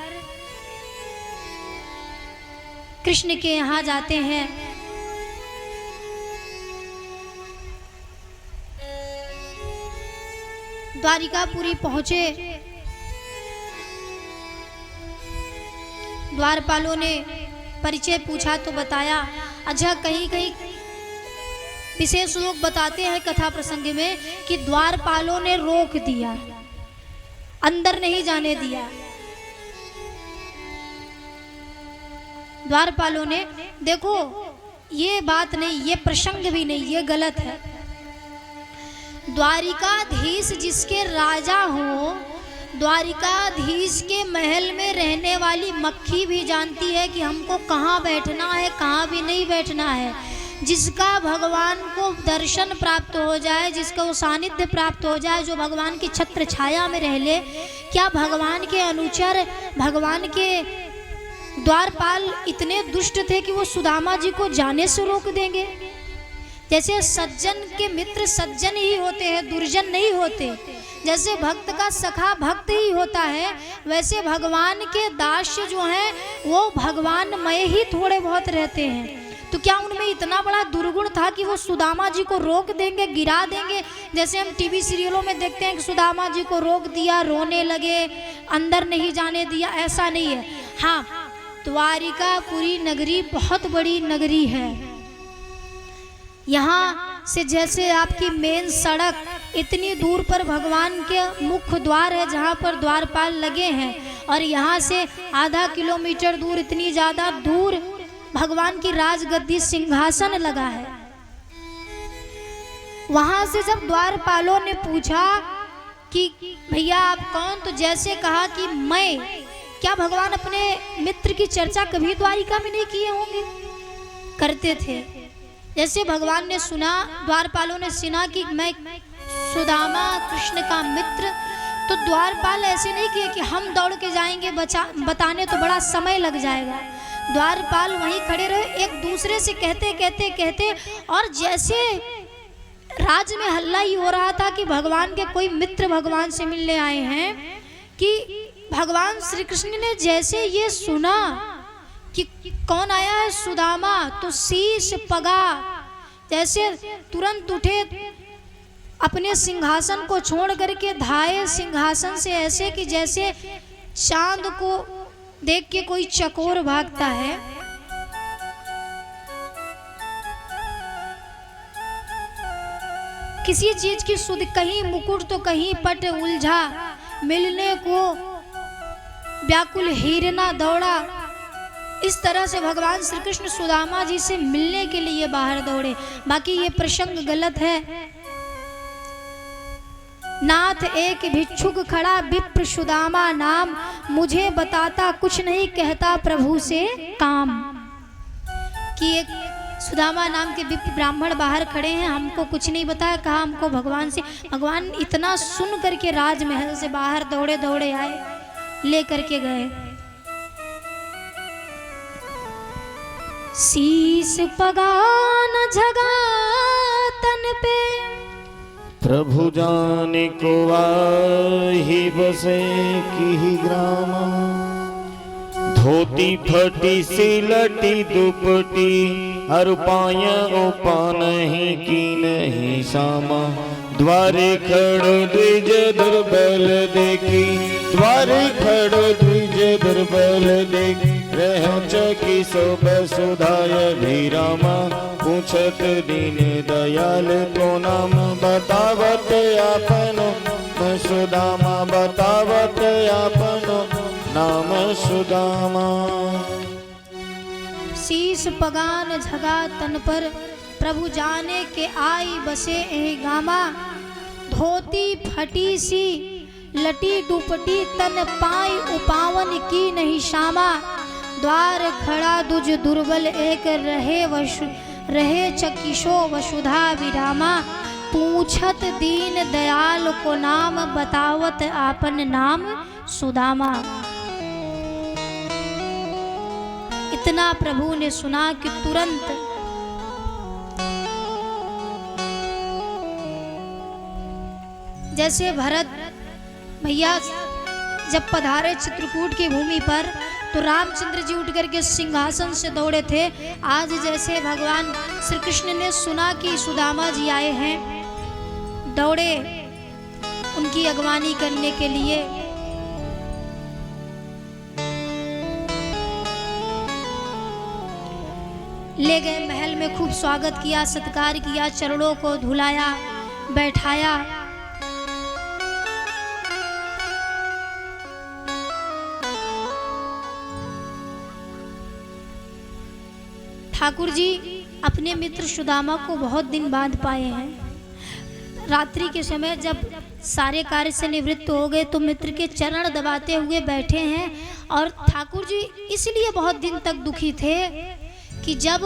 Speaker 1: कृष्ण के यहाँ जाते हैं। द्वारिकापुरी पहुंचे। द्वारपालों ने परिचय पूछा तो बताया। अच्छा, कहीं कहीं विशेष लोग बताते हैं कथा प्रसंग में कि द्वारपालों ने रोक दिया, अंदर नहीं जाने दिया। द्वारपालों ने, देखो ये बात नहीं, ये प्रसंग भी नहीं, ये गलत है। द्वारिकाधीश जिसके राजा हो, द्वारिकाधीश के महल में रहने वाली मक्खी भी जानती है कि हमको कहाँ बैठना है, कहाँ भी नहीं बैठना है। जिसका भगवान को दर्शन प्राप्त हो जाए, जिसका वो सानिध्य प्राप्त हो जाए, जो भगवान की छत्र छाया में रह ले, क्या भगवान के अनुचर, भगवान के द्वारपाल इतने दुष्ट थे कि वो सुदामा जी को जाने से रोक देंगे? जैसे सज्जन के मित्र सज्जन ही होते हैं, दुर्जन नहीं होते। जैसे भक्त का सखा भक्त ही होता है, वैसे भगवान के दास्य जो हैं वो भगवानमय ही थोड़े बहुत रहते हैं। तो क्या उनमें इतना बड़ा दुर्गुण था कि वो सुदामा जी को रोक देंगे, गिरा देंगे? जैसे हम टीवी सीरियलों में देखते हैं कि सुदामा जी को रोक दिया, रोने लगे, अंदर नहीं जाने दिया, ऐसा नहीं है। हाँ, द्वारिकापुरी नगरी बहुत बड़ी नगरी है। यहाँ से जैसे आपकी मेन सड़क, इतनी दूर पर भगवान के मुख्य द्वार है जहाँ पर द्वारपाल लगे हैं, और यहाँ से आधा किलोमीटर दूर, इतनी ज़्यादा दूर भगवान की राजगद्दी सिंहासन लगा है। वहाँ से जब द्वारपालों ने पूछा कि भैया आप कौन, तो जैसे कहा कि मैं, क्या भगवान अपने मित्र की चर्चा कभी द्वारिका में नहीं किए होंगे? करते थे। जैसे भगवान ने सुना, द्वारपालों ने सुना कि मैं सुदामा कृष्ण का मित्र, तो द्वारपाल ऐसे नहीं किए कि हम दौड़ के जाएंगे बताने, तो बड़ा समय लग जाएगा। द्वारपाल वहीं खड़े रहे, एक दूसरे से कहते कहते कहते, और जैसे राज में हल्ला ही हो रहा था कि भगवान के कोई मित्र भगवान से मिलने आए हैं, कि भगवान श्री कृष्ण ने जैसे ये सुना कि कौन आया है, सुदामा, तो शीश पगा, जैसे तुरंत उठे, अपने सिंहासन को छोड़ करके धाये सिंहासन से, ऐसे कि जैसे चांद को देख के कोई चकोर भागता है। किसी चीज की सुध, कहीं मुकुट तो कहीं पट उलझा, मिलने को व्याकुल हिरना दौड़ा। इस तरह से भगवान श्री कृष्ण सुदामा जी से मिलने के लिए बाहर दौड़े। बाकी ये प्रसंग गलत है। नाथ एक भिक्षुक खड़ा, विप्र सुदामा नाम, मुझे बताता कुछ नहीं, कहता प्रभु से काम। कि एक सुदामा नाम के विप्र ब्राह्मण बाहर खड़े हैं, हमको कुछ नहीं बताया, कहा हमको भगवान से। भगवान इतना सुन करके राजमहल से बाहर दौड़े दौड़े आए, ले करके गए। शीस पगान झगा तन पे,
Speaker 2: प्रभु जाने को आही बसे की ग्रामा, धोती फटी सिलटी दुपटी, हर पाया उपा नहीं की नहीं सामा। द्वारे खड़ो द्विज दुर्बल देखी, द्वारे खड़ो द्विज दुर्बल देखी, रहो चकी सोब सुधाय भी रामा। पूछत दीन दयाल को नाम, बतावत आपनो सुदामा, बतावत आपनो नाम सुदामा।
Speaker 1: शीश पगान झगा तन पर, प्रभु जाने के आई बसे एहि गामा। धोती फटी सी लटी दुपटी, तन पाई उपावन की नहीं शामा। द्वार खड़ा दुज दुर्बल एक, रहे चकिशो वसुधा विरामा। पूछत दीन दयाल को नाम, बतावत आपन नाम सुदामा। इतना प्रभु ने सुना कि तुरंत जैसे भरत भैया जब पधारे चित्रकूट की भूमि पर, तो रामचंद्र जी उठ करके सिंहासन से दौड़े थे। आज जैसे भगवान श्री कृष्ण ने सुना कि सुदामा जी आए हैं, दौड़े उनकी अगवानी करने के लिए। ले गए महल में, खूब स्वागत किया, सत्कार किया, चरणों को धुलाया, बैठाया। ठाकुर जी अपने मित्र सुदामा को बहुत दिन बाद पाए हैं। रात्रि के समय जब सारे कार्य से निवृत्त हो गए, तो मित्र के चरण दबाते हुए बैठे हैं। और ठाकुर जी इसलिए बहुत दिन तक दुखी थे कि जब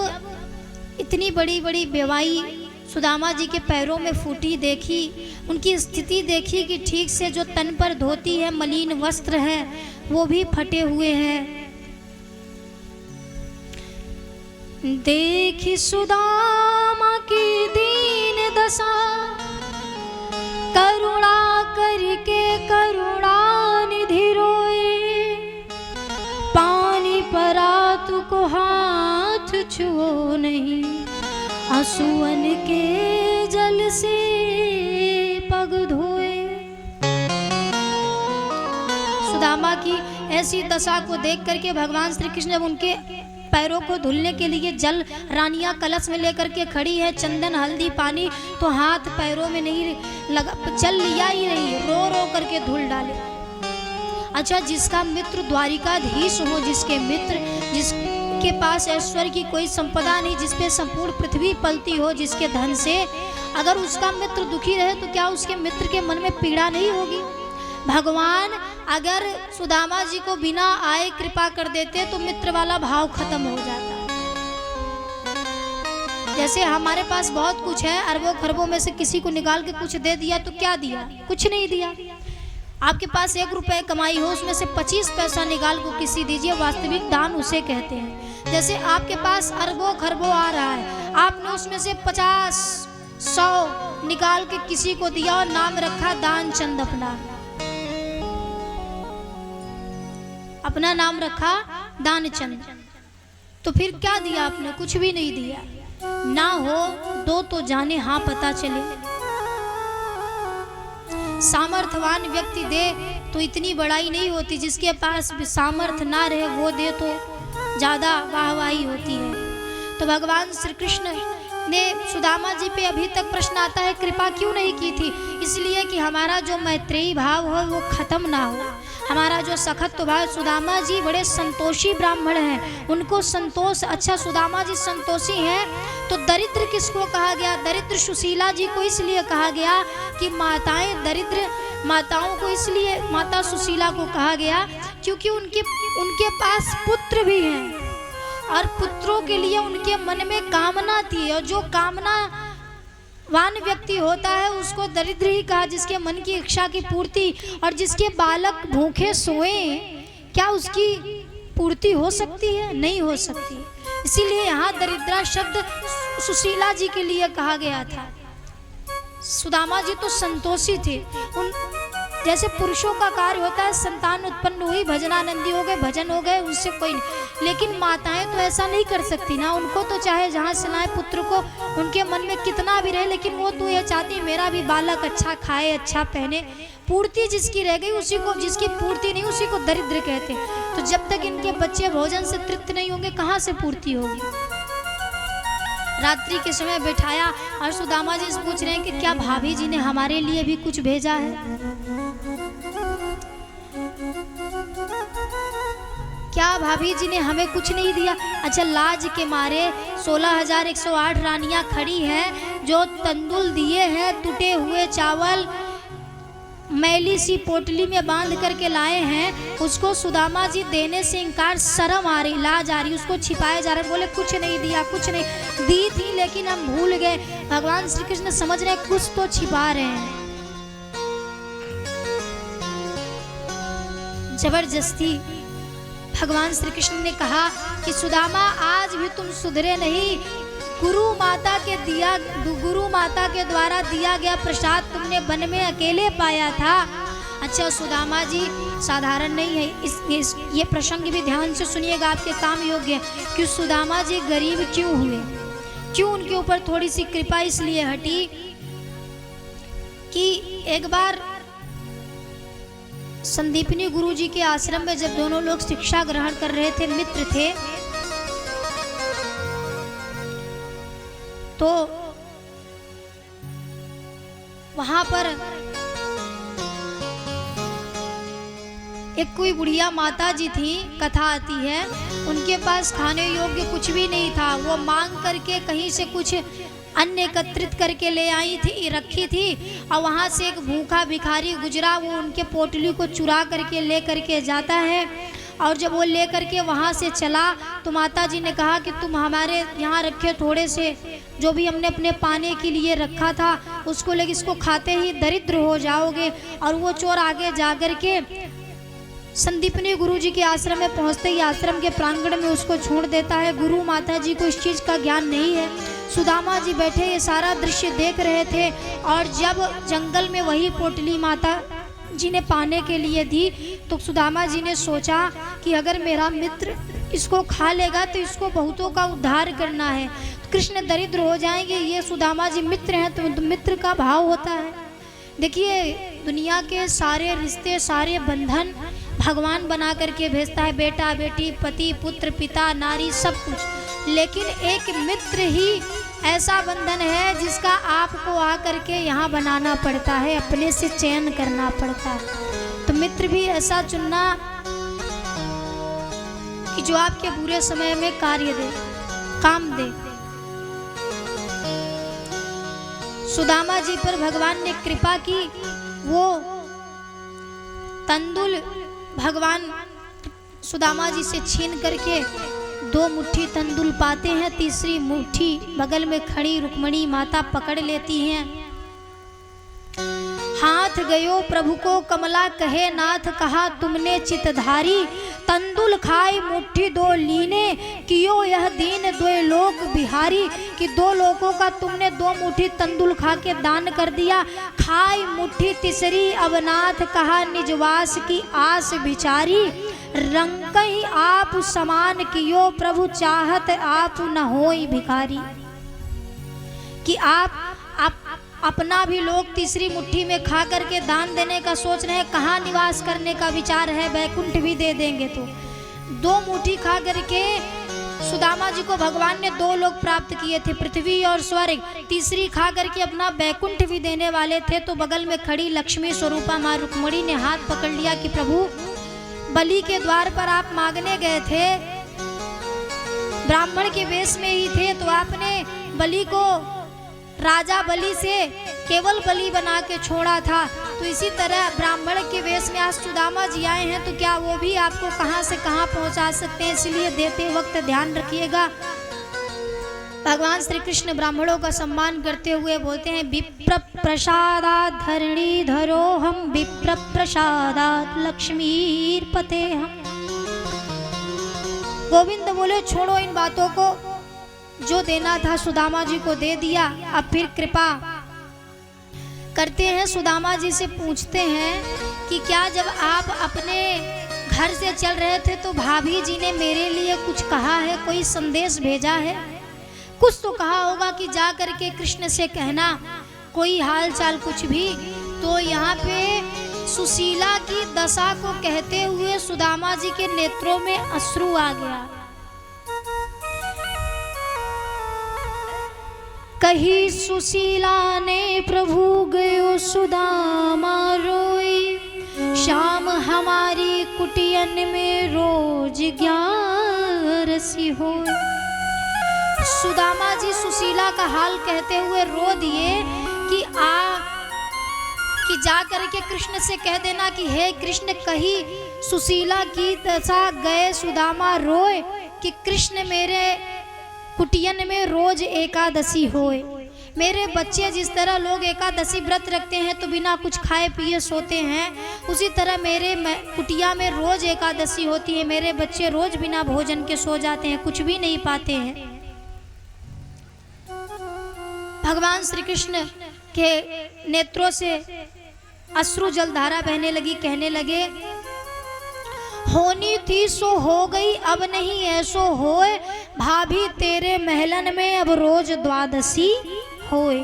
Speaker 1: इतनी बड़ी बड़ी बेवाई सुदामा जी के पैरों में फूटी देखी, उनकी स्थिति देखी कि ठीक से जो तन पर धोती है, मलिन वस्त्र है, वो भी फटे हुए हैं। देखी सुदामा की दीन दशा, करुणा करके करुणा निधि रोए। पानी परात को हाथ छुओ नहीं, आंसुअन के जल से पग धोए। सुदामा की ऐसी दशा को देख करके भगवान श्री कृष्ण जब उनके पैरों को धुलने के लिए जल, रानियां कलश में लेकर के खड़ी है, चंदन हल्दी पानी, तो हाथ पैरों में नहीं लगा, जल लिया ही नहीं, रो रो करके धुल डाले। अच्छा, जिसका मित्र द्वारिकाधीश हो, जिसके मित्र, जिसके पास ऐश्वर्य की कोई संपदा नहीं, जिसपे संपूर्ण पृथ्वी पलती हो, जिसके धन से, अगर उसका मित्र दुखी रहे तो क्या उसके मित्र के मन में पीड़ा नहीं होगी? भगवान अगर सुदामा जी को बिना आए कृपा कर देते तो मित्र वाला भाव खत्म हो जाता। जैसे हमारे पास बहुत कुछ है, अरबों खरबों में से किसी को निकाल के कुछ दे दिया तो क्या दिया? कुछ नहीं दिया। आपके पास 1 रुपए कमाई हो, उसमें से 25 पैसा निकाल को किसी दीजिए, वास्तविक दान उसे कहते हैं। जैसे आपके पास अरबों खरबों आ रहा है, आपने उसमें से 50 100 निकाल के किसी को दिया और नाम रखा दान चंद, अपना नाम रखा दान चंद, तो फिर क्या दिया आपने? कुछ भी नहीं दिया। ना हो दो तो जाने हाँ पता चले। सामर्थ्यवान व्यक्ति दे तो इतनी बड़ाई नहीं होती, जिसके पास सामर्थ्य ना रहे वो दे तो ज्यादा वाहवाही होती है। तो भगवान श्री कृष्ण ने सुदामा जी पे अभी तक प्रश्न आता है, कृपा क्यों नहीं की थी? इसलिए कि हमारा जो मैत्रेयी भाव हो वो खत्म ना हो, हमारा जो सखत भाव। सुदामा जी बड़े संतोषी ब्राह्मण हैं, उनको संतोष, अच्छा सुदामा जी संतोषी हैं, तो दरिद्र किसको कहा गया? दरिद्र सुशीला जी को इसलिए कहा गया कि माताएं दरिद्र, माताओं को इसलिए माता सुशीला को कहा गया क्योंकि उनके पास पुत्र भी हैं और पुत्रों के लिए उनके मन में कामना थी, और जो कामनावान व्यक्ति होता है उसको दरिद्र ही कहा, जिसके मन की इच्छा की पूर्ति, और जिसके बालक भूखे सोए, क्या उसकी पूर्ति हो सकती है? नहीं हो सकती। इसीलिए यहाँ दरिद्रा शब्द सुशीला जी के लिए कहा गया था। सुदामा जी तो संतोषी थे, उन जैसे पुरुषों का कार्य होता है, संतान उत्पन्न हुई, भजनानंदी हो गए, भजन हो गए, उससे कोई नहीं। लेकिन माताएं तो ऐसा नहीं कर सकती ना, उनको तो चाहे जहाँ से लाए पुत्र को, उनके मन में कितना भी रहे, लेकिन वो तो ये चाहती है मेरा भी बालक अच्छा खाए, अच्छा पहने। पूर्ति जिसकी रह गई उसी को, जिसकी पूर्ति नहीं उसी को दरिद्र कहते। तो जब तक इनके बच्चे भोजन से तृप्त नहीं होंगे, कहाँ से पूर्ति होगी? रात्रि के समय बैठाया और सुदामा जी से पूछ रहे हैं कि क्या भाभी जी ने हमारे लिए भी कुछ भेजा है? क्या भाभी जी ने हमें कुछ नहीं दिया? अच्छा, लाज के मारे 16,108 रानियां खड़ी हैं, जो तंदुल दिए हैं, टूटे हुए चावल मैली सी पोटली में बांध करके लाए हैं, उसको सुदामा जी देने से इनकार, शर्म आ रही, लाज आ रही, उसको छिपाया जा रहा है। बोले कुछ नहीं दिया, कुछ नहीं दी थी लेकिन हम भूल गए। भगवान श्री कृष्ण समझ रहे हैं कुछ तो छिपा रहे हैं। जबरदस्ती भगवान श्री कृष्ण ने कहा कि सुदामा आज भी तुम सुधरे नहीं, गुरु माता के द्वारा दिया गया प्रसाद तुमने वन में अकेले पाया था। अच्छा सुदामा जी साधारण नहीं है, ये प्रसंग भी ध्यान से सुनिएगा, आपके काम योग्य है कि सुदामा जी गरीब क्यों हुए, क्यों उनके ऊपर थोड़ी सी कृपा इसलिए हटी कि एक बार संदीपनी गुरु जी के आश्रम में जब दोनों लोग शिक्षा ग्रहण कर रहे थे, मित्र थे, तो वहां पर एक कोई बुढ़िया माता जी थी, कथा आती है, उनके पास खाने योग्य कुछ भी नहीं था। वो मांग करके कहीं से कुछ अन्न एकत्रित करके ले आई थी, रखी थी, और वहां से एक भूखा भिखारी गुजरा, वो उनके पोटली को चुरा करके ले करके जाता है। और जब वो ले करके वहाँ से चला तो माता जी ने कहा कि तुम हमारे यहाँ रखे थोड़े से जो भी हमने अपने पाने के लिए रखा था उसको लेकर इसको खाते ही दरिद्र हो जाओगे। और वो चोर आगे जा कर के संदीपनी गुरु जी के आश्रम में पहुँचते ही आश्रम के प्रांगण में उसको छोड़ देता है। गुरु माता जी को इस चीज़ का ज्ञान नहीं है। सुदामा जी बैठे ये सारा दृश्य देख रहे थे, और जब जंगल में वही पोटली माता जी ने पाने के लिए दी तो सुदामा जी ने सोचा कि अगर मेरा मित्र इसको खा लेगा तो इसको बहुतों का उद्धार करना है, तो कृष्ण दरिद्र हो जाएंगे। ये सुदामा जी मित्र हैं, तो मित्र का भाव होता है। देखिए दुनिया के सारे रिश्ते, सारे बंधन भगवान बना करके भेजता है, बेटा बेटी, पति पुत्र, पिता नारी, सब कुछ। लेकिन एक मित्र ही ऐसा बंधन है जिसका आपको आकर के यहाँ बनाना पड़ता है, अपने से चयन करना पड़ता है। तो मित्र भी ऐसा चुनना कि जो आपके बुरे समय में कार्य दे, काम दे। सुदामा जी पर भगवान ने कृपा की, वो तंदुल भगवान सुदामा जी से छीन करके 2 मुट्ठी तंदुल पाते हैं, तीसरी मुट्ठी बगल में खड़ी रुक्मणी माता पकड़ लेती हैं। हाथ गयो प्रभु को कमला कहे नाथ, कहा तुमने चितधारी तंदुल खाई मुट्ठी दो लीने, कियो यह दीन द्वे लोक बिहारी। कि 2 लोगों का तुमने 2 मुट्ठी तंदुल खा के दान कर दिया। खाई मुट्ठी तीसरी अब नाथ, कहा निजवास की आस बिचारी। रंकई आप समान कियो प्रभु, चाहत आप न होई भिखारी। कि आप अपना भी लोग तीसरी मुट्ठी में खा करके दान देने का सोच रहे हैं, कहाँ निवास करने का विचार है, बैकुंठ भी दे देंगे। तो 2 मुट्ठी खा करके सुदामा जी को भगवान ने 2 लोग प्राप्त किए थे, पृथ्वी और स्वर्ग। तीसरी खा करके अपना बैकुंठ भी देने वाले थे। तो बगल में खड़ी लक्ष्मी स्वरूपा माँ रुक्मणी ने हाथ पकड़ लिया कि प्रभु, बलि के द्वार पर आप मांगने गए थे, ब्राह्मण के वेश में ही थे, तो आपने बलि को राजा बलि से केवल बलि बना के छोड़ा था। तो इसी तरह ब्राह्मण के वेश में आज सुदामा जी आए हैं, तो क्या वो भी आपको कहां से कहां पहुंचा सकते हैं, इसलिए देते वक्त ध्यान रखिएगा। भगवान श्री कृष्ण ब्राह्मणों का सम्मान करते हुए बोलते हैं, विप्र प्रसादात् धरणी धरो हम, विप्र प्रसादात् लक्ष्मीपते हम। गोविंद बोले छोड़ो इन बातों को, जो देना था सुदामा जी को दे दिया। अब फिर कृपा करते हैं, सुदामा जी से पूछते हैं कि क्या जब आप अपने घर से चल रहे थे तो भाभी जी ने मेरे लिए कुछ कहा है, कोई संदेश भेजा है? कुछ तो कहा होगा कि जा करके कृष्ण से कहना कोई हाल चाल कुछ भी। तो यहाँ पे सुशीला की दशा को कहते हुए सुदामा जी के नेत्रों में अश्रु आ गया। कही सुशीला ने प्रभु गयो सुदामा रोई, शाम हमारी कुटियन में रोज 11 हो। सुदामा जी सुशीला का हाल कहते हुए रो दिए कि जा करके कृष्ण से कह देना कि हे कृष्ण, कही सुशीला की दशा गए सुदामा रोए, कि कृष्ण मेरे कुटियन में रोज एकादशी होए। मेरे बच्चे जिस तरह लोग एकादशी व्रत रखते हैं तो बिना कुछ खाए पिए सोते हैं, उसी तरह मेरे कुटिया में रोज एकादशी होती है। मेरे बच्चे रोज बिना भोजन के सो जाते हैं, कुछ भी नहीं पाते हैं। भगवान श्री कृष्ण के नेत्रों से अश्रु जलधारा बहने लगी, कहने लगे, होनी थी सो हो गई, अब नहीं ऐसो होए, भाभी तेरे महलन में अब रोज 12 होए।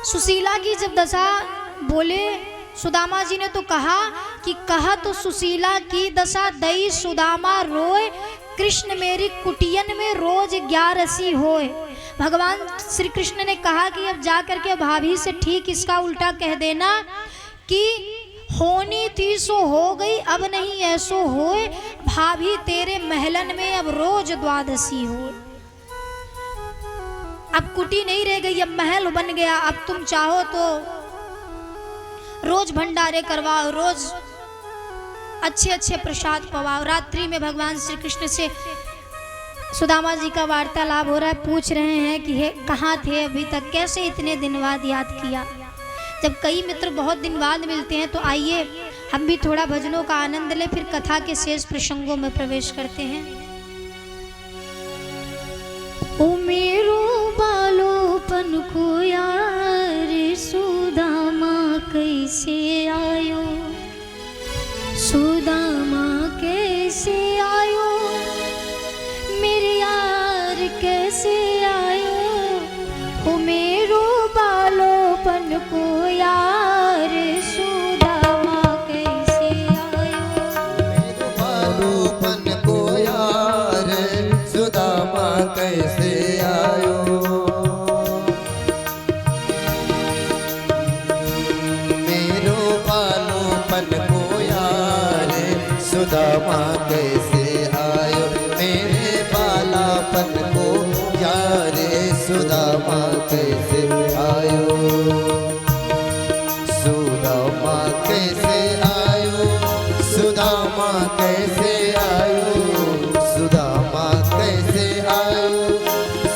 Speaker 1: सुशीला की जब दशा बोले सुदामा जी ने तो कहा कि कहा तो सुशीला की दशा दई सुदामा रोए, कृष्ण मेरी कुटियन में रोज 11 होए। भगवान श्री कृष्ण ने कहा कि अब जा करके भाभी से ठीक इसका उल्टा कह देना कि होनी थी सो हो गई, अब नहीं ऐसो होए, भाभी तेरे महलन में अब रोज 12 हो। अब कुटी नहीं रह गई, अब महल बन गया। अब तुम चाहो तो रोज भंडारे करवाओ, रोज अच्छे अच्छे प्रसाद पवाओ। रात्रि में भगवान श्री कृष्ण से सुदामा जी का वार्तालाप हो रहा है, पूछ रहे हैं कि हे कहाँ थे अभी तक, कैसे इतने दिन बाद याद किया। जब कई मित्र बहुत दिन बाद मिलते हैं तो आइए हम भी थोड़ा भजनों का आनंद लें, फिर कथा के शेष प्रसंगों में प्रवेश करते हैं। ओ मेरो बालोपन को यार सुदामा कैसे आयो, सुदामा कैसे आयो, मेरे यार कैसे आयो। ओ मेरो बालोपन को यार सुदामा कैसे आयो,
Speaker 2: मेरो बालोपन को यार सुदामा कैसे आयो। मेरो बालोपन को यार सुदामा कैसे आयो, मेरे बालापन को यार सुदामा कैसे आयो। सुदामा कैसे आयो, सुदामा कैसे आयो, सुदामा कैसे आयो,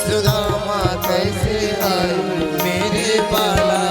Speaker 2: सुदामा कैसे आयो, मेरे बाला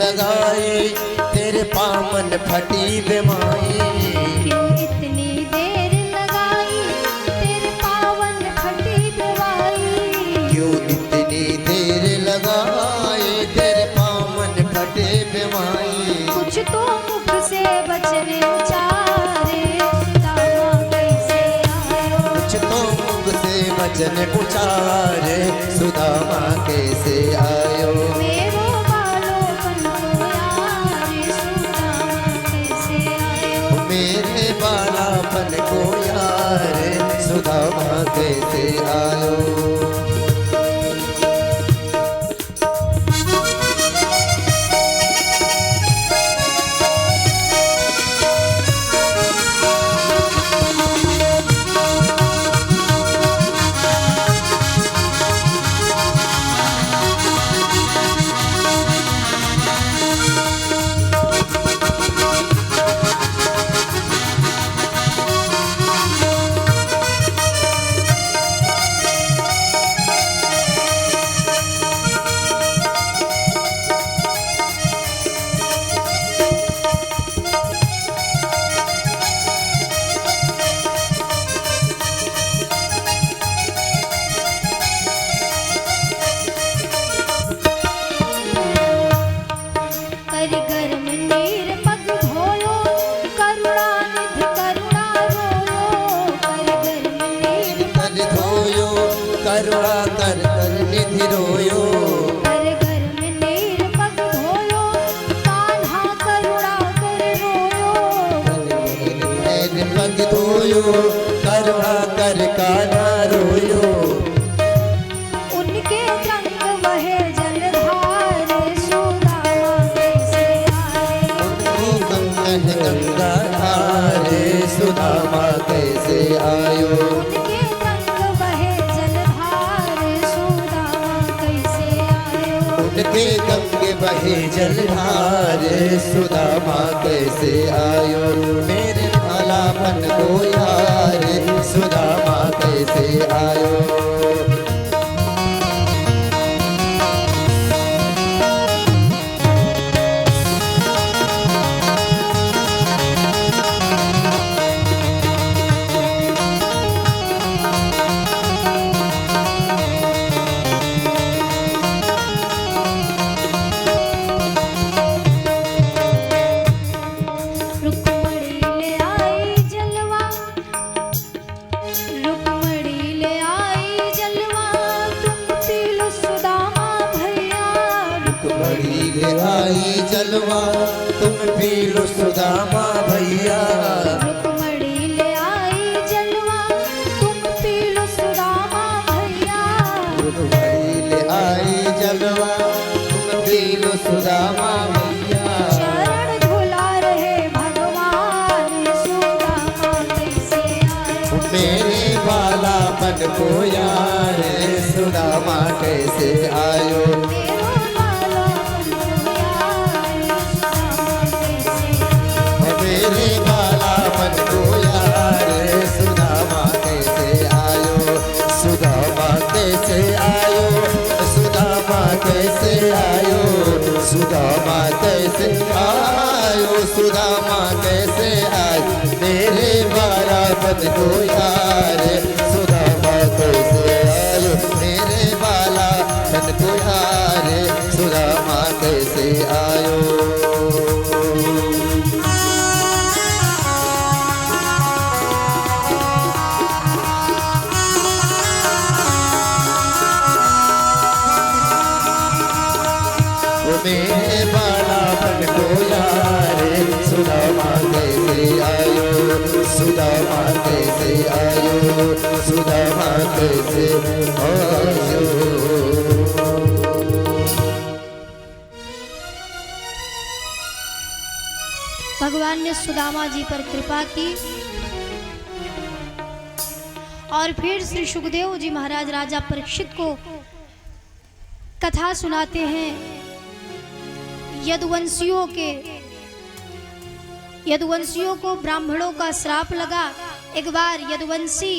Speaker 2: लगाए तेरे पामन फटी बेमाई।
Speaker 1: क्यों इतनी देर लगाई तेरे पावन फटी दवाई।
Speaker 2: क्यों इतनी देर लगाए तेरे पामन फटे बेमाई।
Speaker 1: कुछ तो मुख से बचने उचारे सुदामा कैसे आयो।
Speaker 2: कुछ तो मुख से वचन उचारे सुदामा कैसे आयो।
Speaker 1: मेरो बालोपन को यारे सुदामा कैसे आयो।
Speaker 2: मेरे बालापन को यार सुदामा कैसे आयो। करुणा कर कर निधि रोयो।
Speaker 1: कर घर में नीर पग धोयो कान्हा करुणा कर रोयो।
Speaker 2: निधि पग धोयो करुणा कर कान्हा रोयो।
Speaker 1: उनके रंग बहे जलधारे सुदामा कैसे आए।
Speaker 2: उनकी गंगन गंगा धारे सुदामा कैसे आयो।
Speaker 1: उनके रंग बहे जलधारे सुदामा कैसे आयो।
Speaker 2: उनके गंगे बहे जलधारे सुदामा कैसे आयो। मेरे भलापन को यार सुदामा कैसे आयो।
Speaker 1: रुक्मणी ले आई जलवा रुक्मणी ले आई जलवा तुम पी लो सुदामा भैया।
Speaker 2: रुक्मणी ले आई जलवा तुम पी लो सुदामा भैया।
Speaker 1: रुक्मणी ले आई जलवा तुम पी लो सुदामा भैया।
Speaker 2: रुक्मणी ले आई जलवा तुम पी लो सुदामा भैया।
Speaker 1: चरण धुला रहे भगवान सुदामा कैसे आए।
Speaker 2: मेरे बालापन को यार सुदामा कैसे आयो।
Speaker 1: मेरो बालापन को यार सुदामा कैसे आए।
Speaker 2: मेरे बालापन को यार सुदामा कैसे आयो। सुदामा कैसे आयो। सुदामा कैसे आयो। सुदामा कैसे आयो। सुदामा कैसे आयो। मेरे बालापन को यार सुदामा कैसे आयो। मेरे बालापन को यार सुदामा कैसे आयो। मेरे बालापन को यार सुदामा कैसे आयो। सुदामा कैसे आयो। सुदामा कैसे आयो।
Speaker 1: भगवान ने सुदामा जी पर कृपा की और फिर श्री सुखदेव जी महाराज राजा परीक्षित को कथा सुनाते हैं यदुवंशियों को ब्राह्मणों का श्राप लगा। एक बार यदुवंशी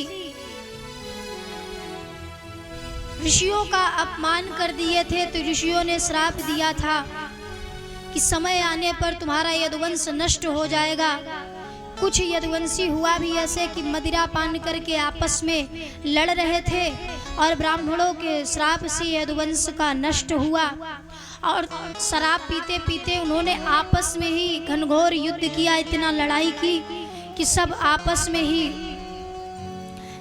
Speaker 1: ऋषियों का अपमान कर दिए थे तो ऋषियों ने श्राप दिया था कि समय आने पर तुम्हारा यदुवंश नष्ट हो जाएगा। कुछ यदुवंशी हुआ भी ऐसे कि मदिरा पान करके आपस में लड़ रहे थे और ब्राह्मणों के श्राप से यदुवंश का नष्ट हुआ और शराब पीते पीते उन्होंने आपस में ही घनघोर युद्ध किया, इतना लड़ाई की कि सब आपस में ही।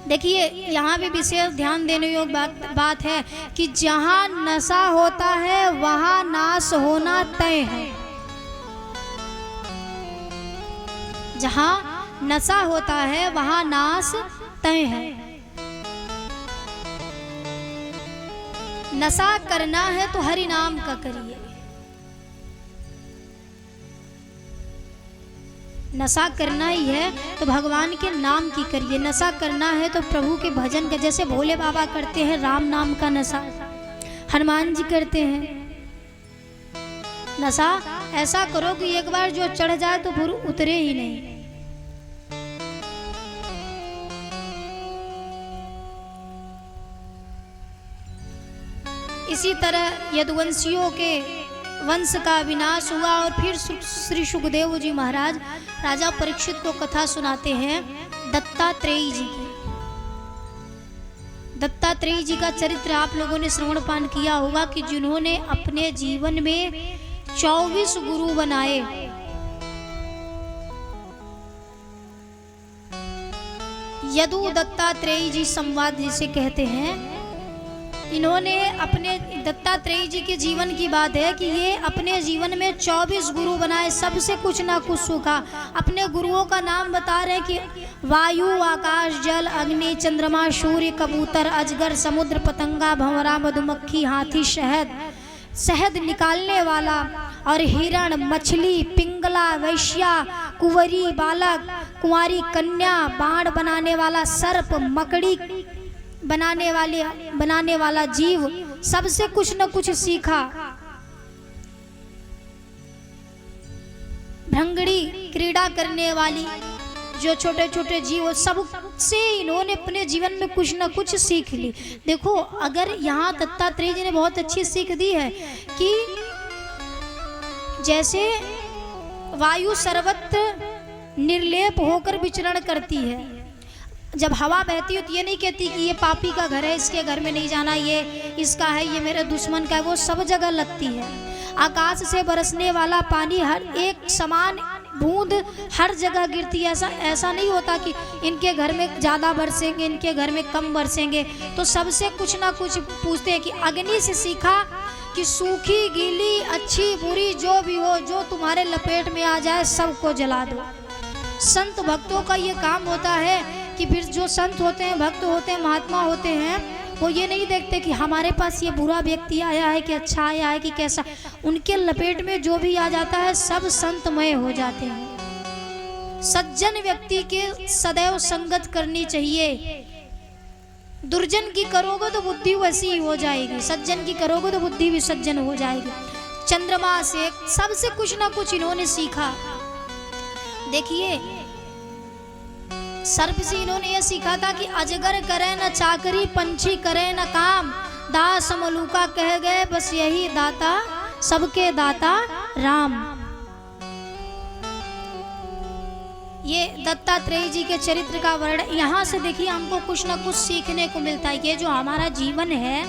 Speaker 1: देखिए यहाँ भी विशेष ध्यान देने योग्य बात है कि जहाँ नशा होता है वहाँ नाश होना तय है। जहाँ नशा होता है वहाँ नाश तय है। नशा करना है तो हरि नाम का करिए। नशा करना ही है तो भगवान के नाम की करिए। नशा करना है तो प्रभु के भजन का, जैसे भोले बाबा करते हैं राम नाम का नशा, हनुमान जी करते हैं नशा। ऐसा करो कि एक बार जो चढ़ जाए तो फिर उतरे ही नहीं। इसी तरह यदुवंशियों के वंश का विनाश हुआ और फिर श्री सुखदेव जी महाराज राजा परीक्षित को कथा सुनाते हैं दत्तात्रेय जी की। दत्तात्रेय जी का चरित्र आप लोगों ने श्रवण पान किया होगा कि जिन्होंने अपने जीवन में 24 गुरु बनाए। यदु दत्तात्रेय जी संवाद जिसे कहते हैं, इन्होंने अपने दत्तात्रेय जी के जीवन की बात है कि ये अपने जीवन में 24 गुरु बनाए, सबसे कुछ ना कुछ सीखा। अपने गुरुओं का नाम बता रहे कि वायु, आकाश, जल, अग्नि, चंद्रमा, सूर्य, कबूतर, अजगर, समुद्र, पतंगा, भंवरा, मधुमक्खी, हाथी, शहद निकालने वाला और हिरण, मछली, पिंगला, वैश्या, कुंवरी बालक, कुंवारी कन्या, बाण बनाने वाला सर्प, मकड़ी बनाने वाला जीव, सबसे कुछ न कुछ सीखा। भंगड़ी क्रीड़ा करने वाली जो छोटे छोटे जीव, सबसे इन्होंने अपने जीवन में कुछ न कुछ सीख ली। देखो अगर यहाँ दत्तात्रेय जी ने बहुत अच्छी सीख दी है कि जैसे वायु सर्वत्र निर्लेप होकर विचरण करती है। जब हवा बहती है तो ये नहीं कहती कि ये पापी का घर है, इसके घर में नहीं जाना, ये इसका है, ये मेरे दुश्मन का है, वो सब जगह लगती है। आकाश से बरसने वाला पानी हर एक समान बूंद हर जगह गिरती है। ऐसा नहीं होता कि इनके घर में ज़्यादा बरसेंगे, इनके घर में कम बरसेंगे। तो सबसे कुछ ना कुछ पूछते हैं कि अग्नि से सीखा कि सूखी गीली अच्छी बुरी जो भी हो, जो तुम्हारे लपेट में आ जाए सबको जला दो। संत भक्तों का ये काम होता है कि फिर जो संत होते हैं, भक्त होते हैं, महात्मा होते हैं, वो ये नहीं देखते कि हमारे पास ये बुरा व्यक्ति आया है कि अच्छा आया है कि कैसा। उनके लपेट में जो भी आ जाता है सब संतमय हो जाते हैं। सज्जन व्यक्ति के सदैव संगत करनी चाहिए। दुर्जन की करोगे तो बुद्धि वैसी हो जाएगी, सज्जन की करोगे तो बुद्धि भी सज्जन हो जाएगी। चंद्रमा से सबसे कुछ ना कुछ इन्होंने सीखा। देखिए सर्प से इन्होंने यह सीखा था कि अजगर करे न चाकरी, पंछी करे न काम, दास मलूका कह गए बस यही दाता, सबके दाता राम। ये दत्तात्रेय जी के चरित्र का वर्णन यहाँ से देखिए, हमको कुछ ना कुछ सीखने को मिलता है। ये जो हमारा जीवन है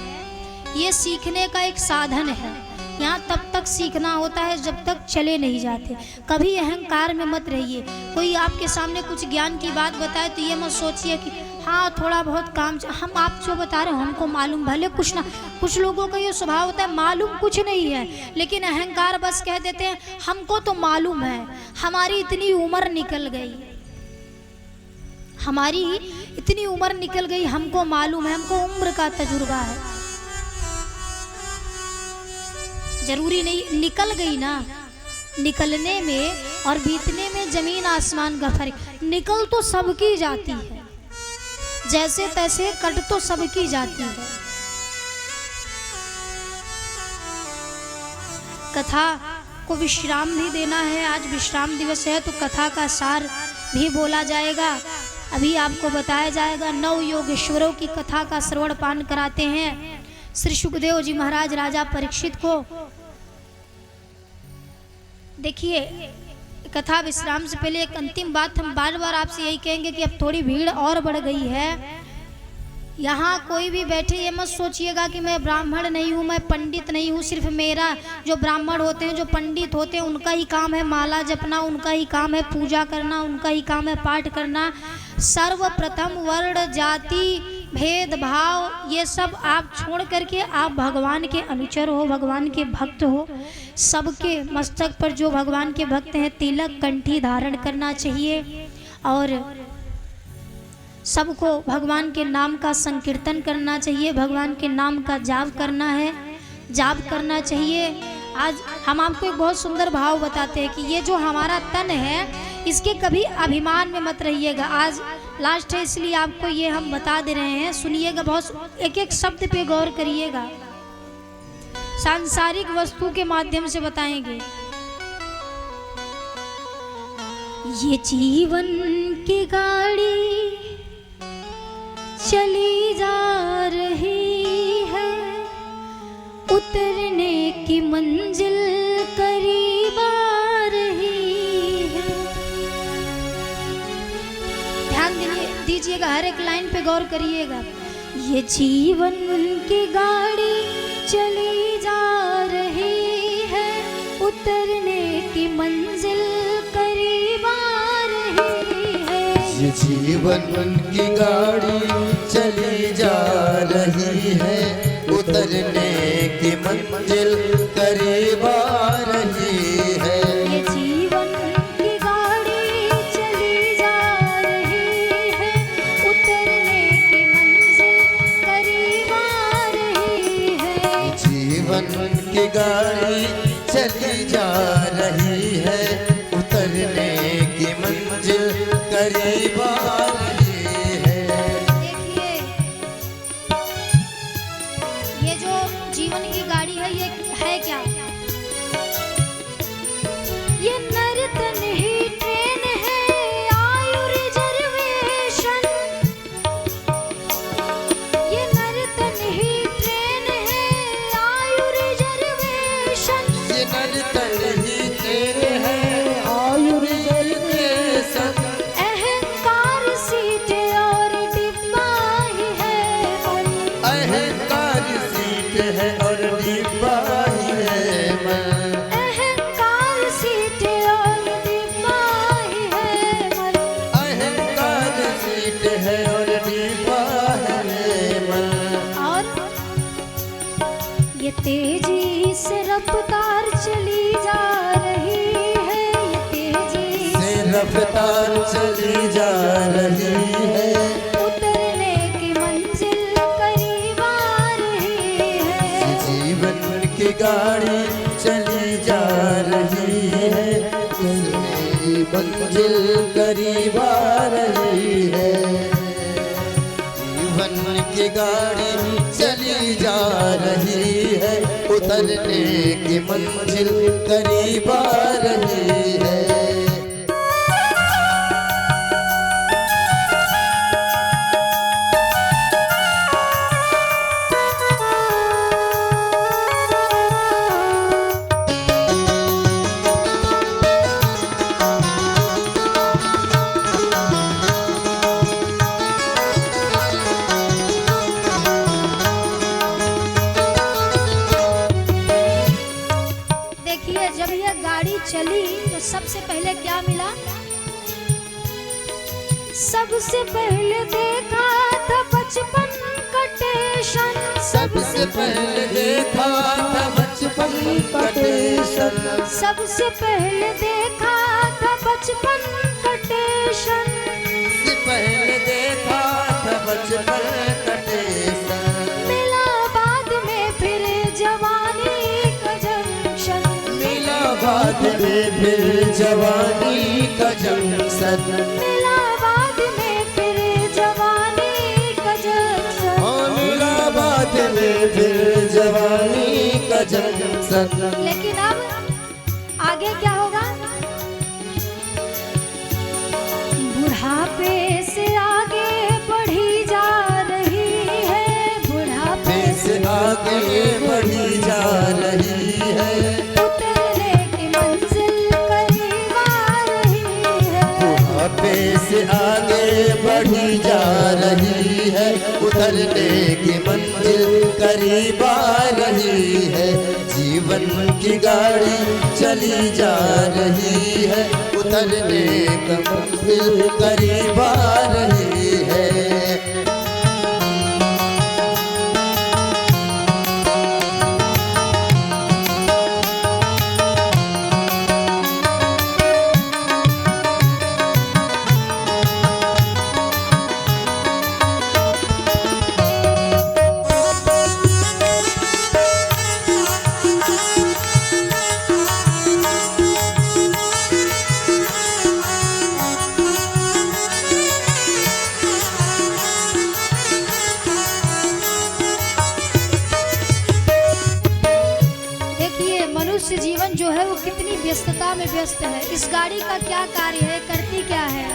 Speaker 1: ये सीखने का एक साधन है। यहाँ तब तक सीखना होता है जब तक चले नहीं जाते। कभी अहंकार में मत रहिए। कोई आपके सामने कुछ ज्ञान की बात बताए तो ये मत सोचिए कि हाँ थोड़ा बहुत काम, हम आप जो बता रहे हो हमको मालूम। भले कुछ ना, कुछ लोगों का ये स्वभाव होता है मालूम कुछ नहीं है, लेकिन अहंकार बस कह देते हैं हमको तो मालूम है, हमारी इतनी उम्र निकल गई, हमारी इतनी उम्र निकल गई, हमको मालूम है, हमको उम्र का तजुर्बा है। जरूरी नहीं, निकल गई ना, निकलने में और बीतने में जमीन आसमान का फर्क। निकल तो सबकी जाती है, जैसे तैसे कट तो सबकी जाती है। कथा को विश्राम भी देना है, आज विश्राम दिवस है तो कथा का सार भी बोला जाएगा। अभी आपको बताया जाएगा। 9 योगेश्वरों की कथा का श्रवण पान कराते हैं श्री सुखदेव जी महाराज राजा परीक्षित को। देखिए, कथा विश्राम से पहले एक अंतिम बात हम बार बार आपसे यही कहेंगे कि अब थोड़ी भीड़ और बढ़ गई है। यहाँ कोई भी बैठे ये मत सोचिएगा कि मैं ब्राह्मण नहीं हूँ, मैं पंडित नहीं हूँ। सिर्फ मेरा, जो ब्राह्मण होते हैं, जो पंडित होते हैं, उनका ही काम है माला जपना, उनका ही काम है पूजा करना, उनका ही काम है पाठ करना। सर्वप्रथम वर्ण जाति भेदभाव ये सब आप छोड़ करके आप भगवान के अनुचर हो, भगवान के भक्त हो। सबके मस्तक पर जो भगवान के भक्त हैं तिलक कंठी धारण करना चाहिए और सबको भगवान के नाम का संकीर्तन करना चाहिए, भगवान के नाम का जाप करना है, जाप करना चाहिए। आज हम आपको एक बहुत सुंदर भाव बताते हैं कि ये जो हमारा तन है इसके कभी अभिमान में मत रहिएगा। आज लास्ट है इसलिए आपको ये हम बता दे रहे हैं, सुनिएगा, बहुत एक एक शब्द पे गौर करिएगा। सांसारिक वस्तु के माध्यम से बताएंगे। ये जीवन की गाड़ी चली जा रही है, उतरने की मंजिल करीब आ रही है। ध्यान दीजिएगा, हर एक लाइन पे गौर करिएगा। ये जीवन की गाड़ी चली जा रही है, उतरने की मंजिल करीब आ रही है।
Speaker 2: ये जीवन की गाड़ी चली जा रही है, उतरने की मंजिल करीब आ रही है।
Speaker 1: ये जीवन की गाड़ी चली जा रही है, उतरने की मंजिल करीब आ रही है।
Speaker 2: जीवन की गाड़ी चली जा रही है, उतरने की मंजिल करीब आ रही है।
Speaker 1: देखिए, ये जो जीवन की गाड़ी है ये है क्या? ये नर्तन ही ट्रेन है, आयु रिजर्वेशन। ये नर्तन ही ट्रेन है, आयु रिजर्वेशन।
Speaker 2: ये नर्तन ही ट्रेन है, आयु रिजर्वेशन।
Speaker 1: अहंकार सीट और डिब्बा ही है मन।
Speaker 2: अहंकार सीट है और डिब्बा ही है मन।
Speaker 1: अहंकार सीट और डिब्बा ही है मन।
Speaker 2: अहंकार सीट है और डिब्बा है मन।
Speaker 1: और ये तेजी से रफ्तार चली जा रही है, ये तेजी
Speaker 2: से रफ्तार चली जा रही है,
Speaker 1: उतरने की मंजिल करीब आ रही है।
Speaker 2: जीवन की गाड़ी चली जा रही है, उसमें मंजिल करीब आ रही है। जीवन की गाड़ी चली जा रही है, उतरने की मंजिल करीब आ रही है।
Speaker 1: देखिए, जब यह गाड़ी चली तो सबसे पहले क्या मिला? सबसे पहले देखा था बचपन का स्टेशन।
Speaker 2: सबसे पहले देखा था बचपन का स्टेशन।
Speaker 1: सबसे पहले देखा था बचपन का स्टेशन।
Speaker 2: सबसे पहले देखा था बचपन का स्टेशन।
Speaker 1: मिला बाद में फिर जवानी का जंक्शन।
Speaker 2: मिला बाद में फिर जवानी का जंक्शन।
Speaker 1: मिला बाद में फिर जवानी का जंक्शन।
Speaker 2: हाँ, मिला बाद में फिर जवानी का जंक्शन।
Speaker 1: लेकिन अब आगे क्या होगा? बुढ़ापे से आगे बढ़ी जा रही है, बुढ़ापे
Speaker 2: से आगे बढ़ी जा रही है,
Speaker 1: उतरने की मंजिल
Speaker 2: उतरने की मंजिल करीब आ रही है, जीवन की गाड़ी चली जा रही है, उतरने की मंजिल करीब आ रही है।
Speaker 1: मनुष्य जीवन जो है वो कितनी व्यस्तता में व्यस्त है। इस गाड़ी का क्या कार्य है, करती क्या है?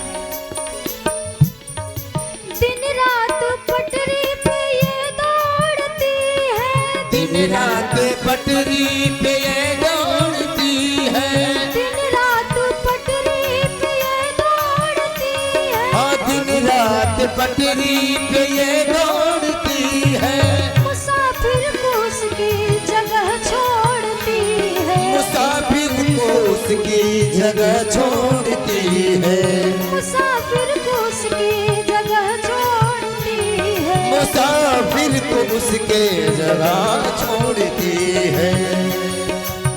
Speaker 1: दिन रात पटरी पे ये दौड़ती है,
Speaker 2: दिन रात पटरी पे ये दौड़ती है,
Speaker 1: दिन रात पटरी पे ये दौड़ती है,
Speaker 2: हाँ दिन रात पटरी पे ये दौड़ती है,
Speaker 1: मुसाफिर को उसकी जगह छोड़ती है,
Speaker 2: मुसाफिर को उसकी जगह छोड़ती है,
Speaker 1: मुसाफिर को उसकी जगह छोड़ती है,
Speaker 2: मुसाफिर को उसके जगह छोड़ती है।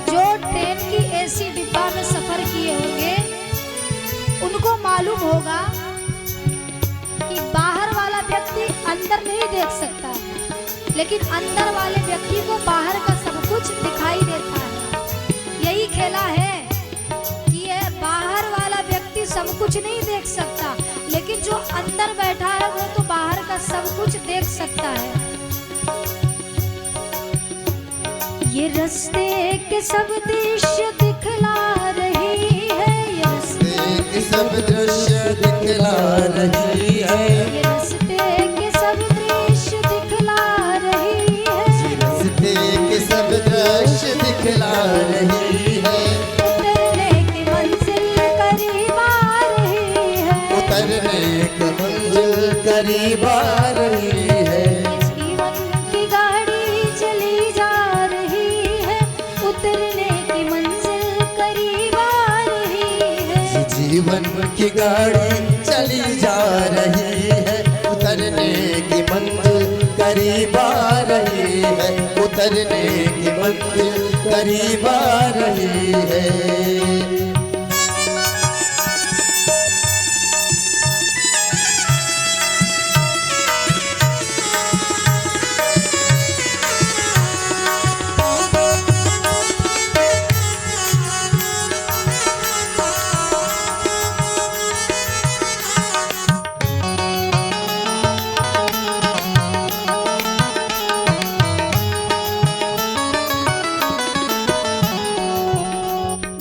Speaker 1: जो ट्रेन की एसी डिब्बा में सफर किए होंगे उनको मालूम होगा कि बाहर वाला व्यक्ति अंदर नहीं देख सकता, लेकिन अंदर वाले व्यक्ति को बाहर का सब कुछ दिखाई देता है। यही खेला है कि यह बाहर वाला व्यक्ति सब कुछ नहीं देख सकता, लेकिन जो अंदर बैठा है वो तो बाहर का सब कुछ देख सकता है। ये रास्ते के सब दृश्य दिखला रही है, ये रास्ते
Speaker 2: के सब दृश्य दिखला रही है,
Speaker 1: ये रास्ते के सब दृश्य दिखला रही है,
Speaker 2: रास्ते के सब दृश्य दिखला रही है,
Speaker 1: उतरने की मंजिल करीब आ रही है,
Speaker 2: उतरने की मंजिल करीब आ रही है,
Speaker 1: जीवन की गाड़ी चली जा रही है, उतरने की मंजिल करीब आ रही है,
Speaker 2: जीवन की गाड़ी चली जा रही है, उतरने की मंजिल करीब आ रही है, उतरने की मंजिल करीब आ रही है।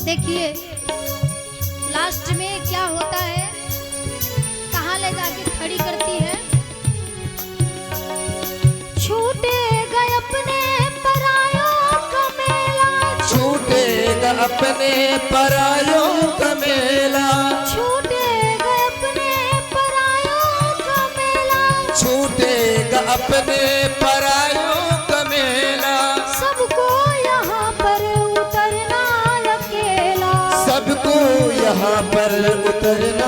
Speaker 1: देखिए लास्ट में क्या होता है, कहाँ ले जाके खड़ी करती है। छूटे गए अपने परायों का मेला,
Speaker 2: छूटेगा अपने परायों का मेला,
Speaker 1: छूटे गए अपने परायों का मेला,
Speaker 2: छूटेगा अपने परायों का मेला,
Speaker 1: सबको यहाँ पर उतरना अकेला,
Speaker 2: सबको यहाँ पर उतरना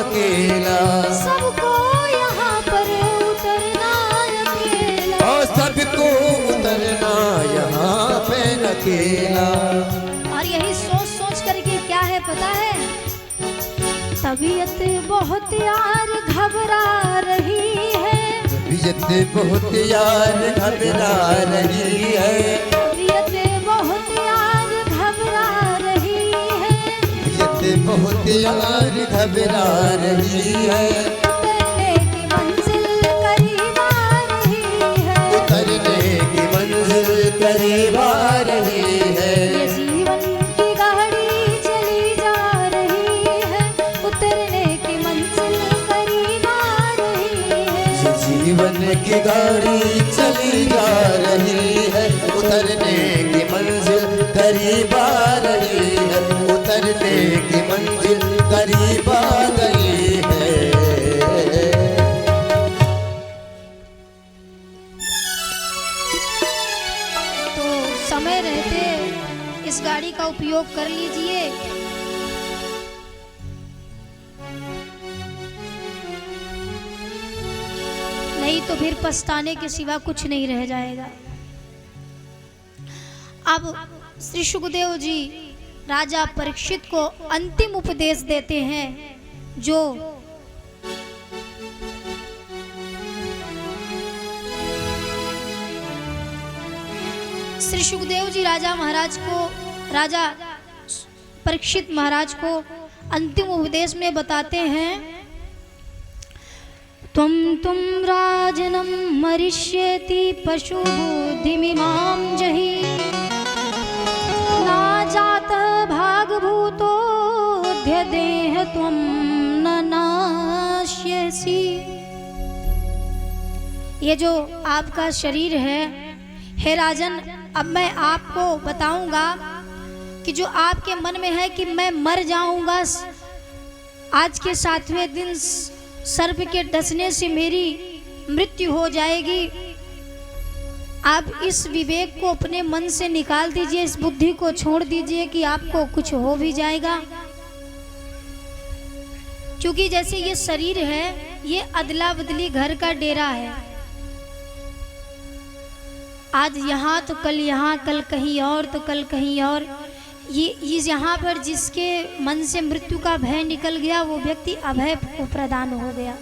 Speaker 2: अकेला,
Speaker 1: सबको यहाँ पर उतरना अकेला,
Speaker 2: और सबको उतरना यहाँ पे अकेला।
Speaker 1: और यही सोच सोच करके क्या है पता है, तबीयत बहुत यार घबरा रही है,
Speaker 2: तबीयत बहुत यार घबरा रही है,
Speaker 1: तबीयत बहुत यार घबरा रही है,
Speaker 2: तबीयत बहुत यार घबरा रही है,
Speaker 1: उतरने की मंजिल करीब आ रही है,
Speaker 2: उतरने की मंजिल करीब आ रही है,
Speaker 1: ये जीवन की गाड़ी चली जा रही है, उतरने की मंजिल करीब आ रही है,
Speaker 2: जीवन की गाड़ी चली जा रही है, उतरने की मंजिल करीब आ रही है, उतरने की मंजिल करीब आ गई है।
Speaker 1: इस गाड़ी का उपयोग कर लीजिए। नहीं तो फिर पछताने के सिवा कुछ नहीं रह जाएगा। अब श्री सुखदेव जी राजा परीक्षित को अंतिम उपदेश देते हैं, जो श्री सुखदेव जी राजा परीक्षित महाराज को अंतिम उपदेश में बताते हैं, तुम राजनम मरिष्यति पशु बुद्धिमिमां जहि ना जात भागभूतोऽद्य देह त्वं न नाश्यसि। ये जो आपका शरीर है, हे राजन, अब मैं आपको बताऊंगा कि जो आपके मन में है कि मैं मर जाऊंगा, आज के 7वें दिन सर्प के डसने से मेरी मृत्यु हो जाएगी, आप इस विवेक को अपने मन से निकाल दीजिए, इस बुद्धि को छोड़ दीजिए कि आपको कुछ हो भी जाएगा। क्योंकि जैसे ये शरीर है, ये अदला बदली घर का डेरा है। आज यहाँ तो कल यहाँ, कल कहीं और तो कल कहीं और। ये यहाँ पर जिसके मन से मृत्यु का भय निकल गया, वो व्यक्ति अभय को प्रदान हो गया।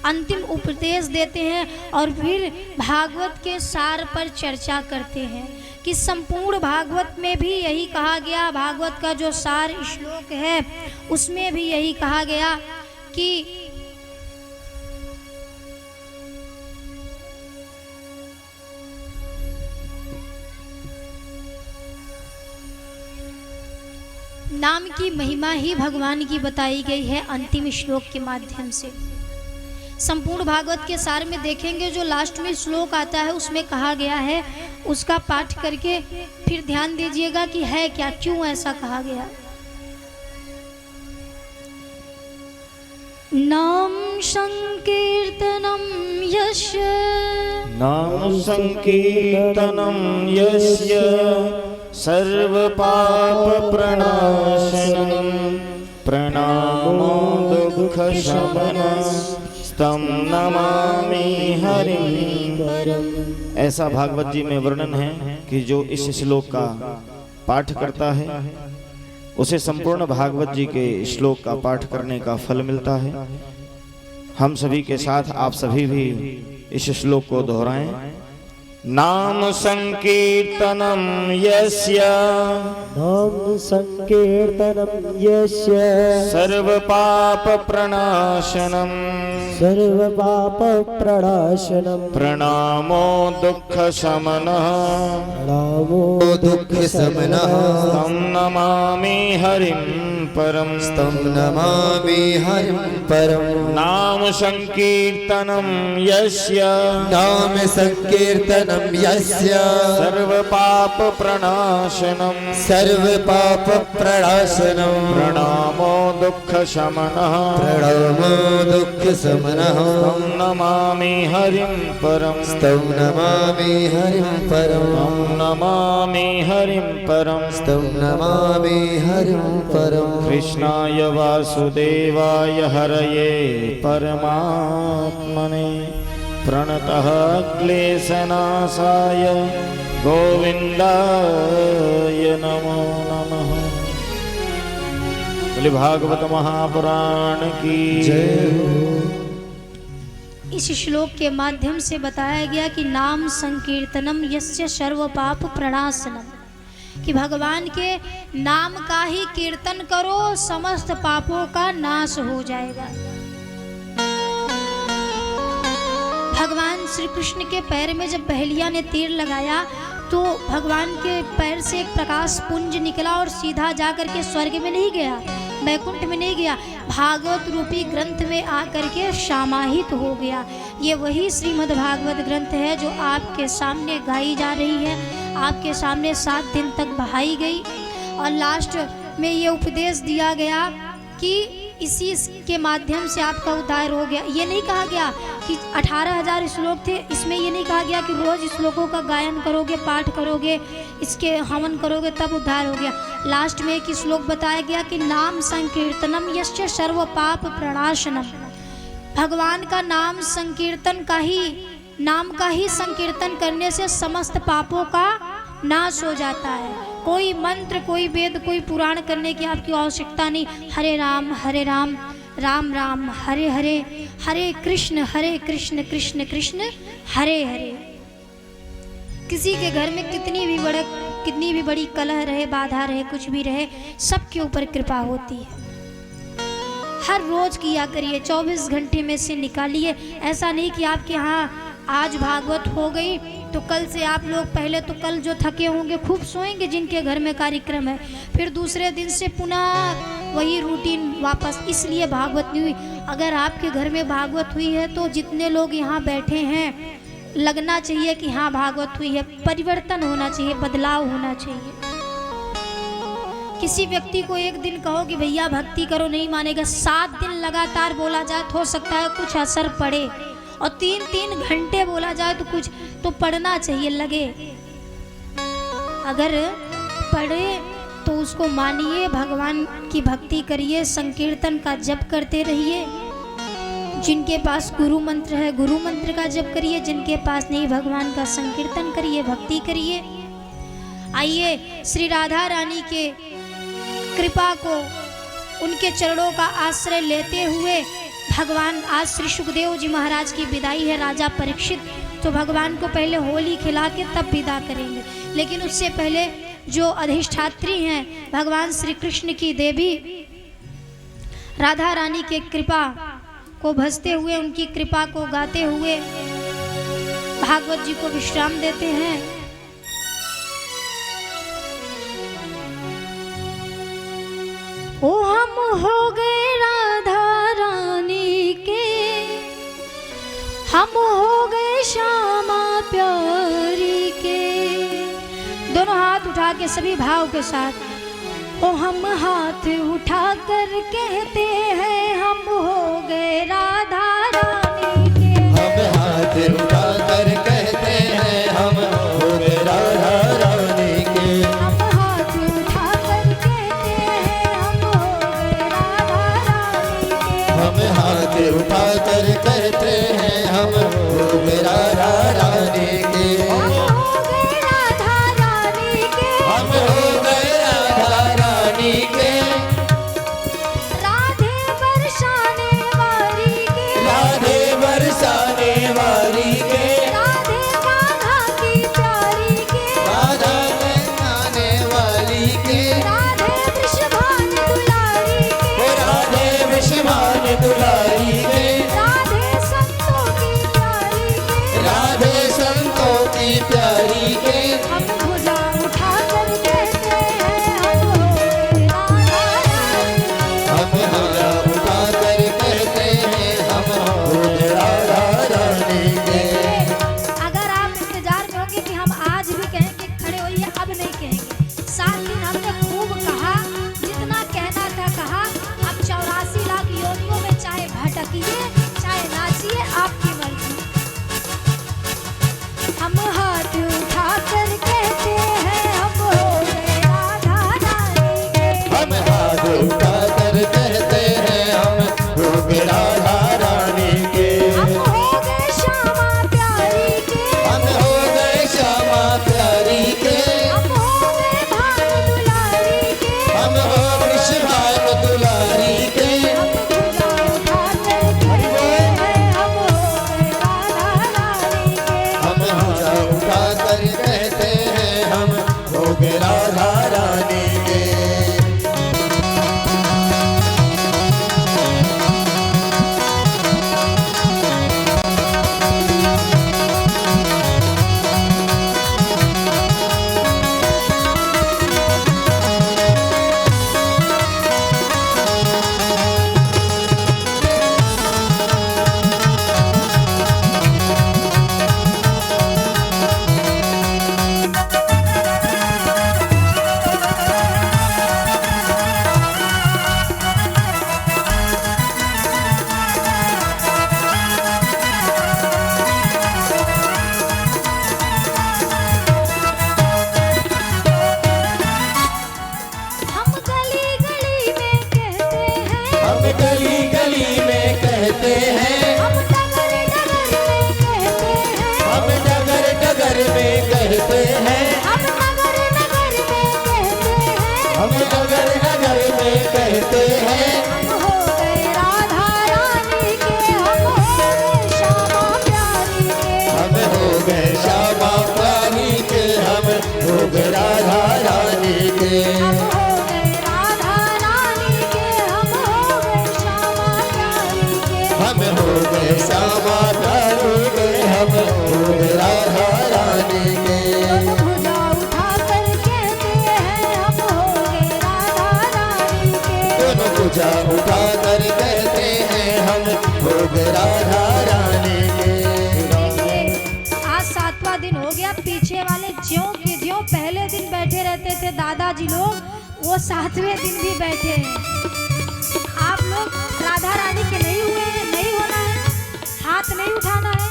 Speaker 1: अंतिम उपदेश देते हैं और फिर भागवत के सार पर चर्चा करते हैं कि संपूर्ण भागवत में भी यही कहा गया, भागवत का जो सार श्लोक है उसमें भी यही कहा गया कि नाम की महिमा ही भगवान की बताई गई है अंतिम श्लोक के माध्यम से। संपूर्ण भागवत के सार में देखेंगे, जो लास्ट में श्लोक आता है उसमें कहा गया है, उसका पाठ करके फिर ध्यान दीजिएगा कि है क्या, क्यों ऐसा कहा गया। नाम संकीर्तनम यस्य,
Speaker 3: नाम संकीर्तनम यस्य सर्व पाप प्रणाशनम प्रणामो दुख शमनम तं नमामि हरिं परम। ऐसा भागवत जी में वर्णन है कि जो इस श्लोक का पाठ करता है उसे संपूर्ण भागवत जी के श्लोक का पाठ करने का फल मिलता है। हम सभी के साथ आप सभी भी इस श्लोक को दोहराएं। नाम संकीर्तनम यस्य,
Speaker 4: नाम संकीर्तनम यस्य
Speaker 3: सर्व पाप प्रणाशनम
Speaker 4: सर्व पाप प्रणाशनम
Speaker 3: प्रणामो दुख शमनः
Speaker 4: प्रणामो
Speaker 2: दुख शमनः
Speaker 3: तं नमामि हरिं परम।
Speaker 2: तं नमामि हरिं परम।
Speaker 3: नाम संकीर्तनम यस्य,
Speaker 2: नाम संकीर्तनम यस्य
Speaker 3: सर्व पाप प्रणाशनम
Speaker 2: सर्व पाप प्रणाशनम
Speaker 3: प्रणामो दुख शमनः
Speaker 2: प्रणमो दुख शमनः
Speaker 3: तं नमामि हरिं परम।
Speaker 2: तं नमामि हरिं परम।
Speaker 3: तं नमामि हरिं परम।
Speaker 2: तं नमामि हरिं परम।
Speaker 3: कृष्णाय वासुदेवाय हरये परमात्मने प्रणतः क्लेशनाशाय गोविन्दाय नमो नमः। बोले भागवत महापुराण की
Speaker 2: जय हो।
Speaker 1: इस श्लोक के माध्यम से बताया गया कि नाम संकीर्तनम यस्य सर्व पाप प्रणाशनम, कि भगवान के नाम का ही कीर्तन करो, समस्त पापों का नाश हो जाएगा। भगवान श्री कृष्ण के पैर में जब पहलिया ने तीर लगाया तो भगवान के पैर से एक प्रकाश पुंज निकला और सीधा जाकर के स्वर्ग में नहीं गया, वैकुंठ में नहीं गया, भागवत रूपी ग्रंथ में आकर के समाहित हो गया। ये वही श्रीमद् भागवत ग्रंथ है जो आपके सामने गाई जा रही है, आपके सामने 7 दिन तक बहाई गई। और लास्ट में ये उपदेश दिया गया कि इसी के माध्यम से आपका उद्धार हो गया। ये नहीं कहा गया कि 18,000 श्लोक थे, इसमें ये नहीं कहा गया कि रोज श्लोकों का गायन करोगे, पाठ करोगे, इसके हवन करोगे तब उद्धार हो गया। लास्ट में एक श्लोक बताया गया कि नाम संकीर्तनम यस्य सर्व पाप प्रणाशनम। भगवान का नाम संकीर्तन का ही, नाम का ही संकीर्तन करने से समस्त पापों का नाश हो जाता है। कोई मंत्र, कोई वेद, कोई पुराण करने की आपकी आवश्यकता नहीं। हरे राम राम राम हरे हरे, हरे कृष्ण कृष्ण कृष्ण हरे हरे। किसी के घर में कितनी भी बड़ी कलह रहे, बाधा रहे, कुछ भी रहे, सबके ऊपर कृपा होती है। हर रोज किया करिए, 24 घंटे में से निकालिए। ऐसा नहीं कि आपके यहाँ आज भागवत हो गई तो कल से आप लोग, पहले तो कल जो थके होंगे खूब सोएंगे जिनके घर में कार्यक्रम है, फिर दूसरे दिन से पुनः वही रूटीन वापस, इसलिए भागवत नहीं हुई। अगर आपके घर में भागवत हुई है तो जितने लोग यहाँ बैठे हैं लगना चाहिए कि हाँ भागवत हुई है, परिवर्तन होना चाहिए, बदलाव होना चाहिए। किसी व्यक्ति को एक दिन कहो कि भैया भक्ति करो, नहीं मानेगा। 7 दिन लगातार बोला जाए तो हो सकता है कुछ असर पड़े, और 3-3 घंटे बोला जाए तो कुछ तो पढ़ना चाहिए, लगे। अगर पढ़े तो उसको मानिए, भगवान की भक्ति करिए, संकीर्तन का जप करते रहिए। जिनके पास गुरु मंत्र है, गुरु मंत्र का जप करिए, जिनके पास नहीं, भगवान का संकीर्तन करिए, भक्ति करिए। आइए श्री राधा रानी के कृपा को, उनके चरणों का आश्रय लेते हुए भगवान, आज श्री सुखदेव जी महाराज की विदाई है। राजा परीक्षित तो भगवान को पहले होली खिला के तब विदा करेंगे, लेकिन उससे पहले जो अधिष्ठात्री हैं भगवान श्री कृष्ण की देवी राधा रानी के कृपा को भजते हुए, उनकी कृपा को गाते हुए भागवत जी को विश्राम देते हैं। ओ हम हो गए राधा रानी के, हम हो गए श्यामा प्यारी के। दोनों हाथ उठा के सभी भाव के साथ, ओ हम हाथ उठा कर कहते हैं हम हो गए राधा रानी के।
Speaker 2: हम हाथ उठा कर कहते हैं हम हो गए राधा रानी के।
Speaker 1: हम हाथ उठा कर कहते हैं हम हो गए राधा रानी के।
Speaker 2: हम हाथ उठा कर कहते हैं हम हो गए राधा रानी के।
Speaker 1: हम हो गए राधा रानी के।
Speaker 2: हम हो गए राधा रानी के।
Speaker 1: राधे बरसाने वाली के।
Speaker 2: राधे बरसाने वाली के।
Speaker 1: राधे राधा की प्यारी के।
Speaker 2: राधा बरसाने वाली के।
Speaker 1: राधे वृषभान दुलारी के।
Speaker 2: ओ राधे विषमान दुलारी के।
Speaker 1: राधे संतों की प्यारी के।
Speaker 2: राधे संतों की प्यारी के।
Speaker 1: हम भुजा उठा कर कहते हैं हम हो गए राधा रानी।
Speaker 2: हम भुजा उठा कर कहते हैं हम हो गए राधा रानी के।
Speaker 1: अगर आप इंतजार करोगे कि हम आज भी कहेंगे खड़े होइए, अब नहीं कहेंगे। 7 दिन हमने खूब कहा, जितना कहना था कहा। अब 84 लाख योनियों में चाहे हम हो गए राधा रानी के, हम हो गए श्यामा प्यारी के।
Speaker 2: हम हो गए श्यामा प्यारी के, हम हो गए राधा रानी के।
Speaker 1: दोनों भुजा उठा कर कहते हैं हम हो गए राधा रानी के।
Speaker 2: दोनों भुजा उठा कर कहते हैं हम हो गए राधा रानी के।
Speaker 1: देखिए आज 7वां दिन हो गया, पीछे वाले ज्यों के ज्यों पहले दिन बैठे रहते थे दादाजी लोग, वो 7वें दिन भी बैठे हैं। आप लोग राधा रानी के नहीं हुए हैं, नहीं होना है, हाथ नहीं उठाना है,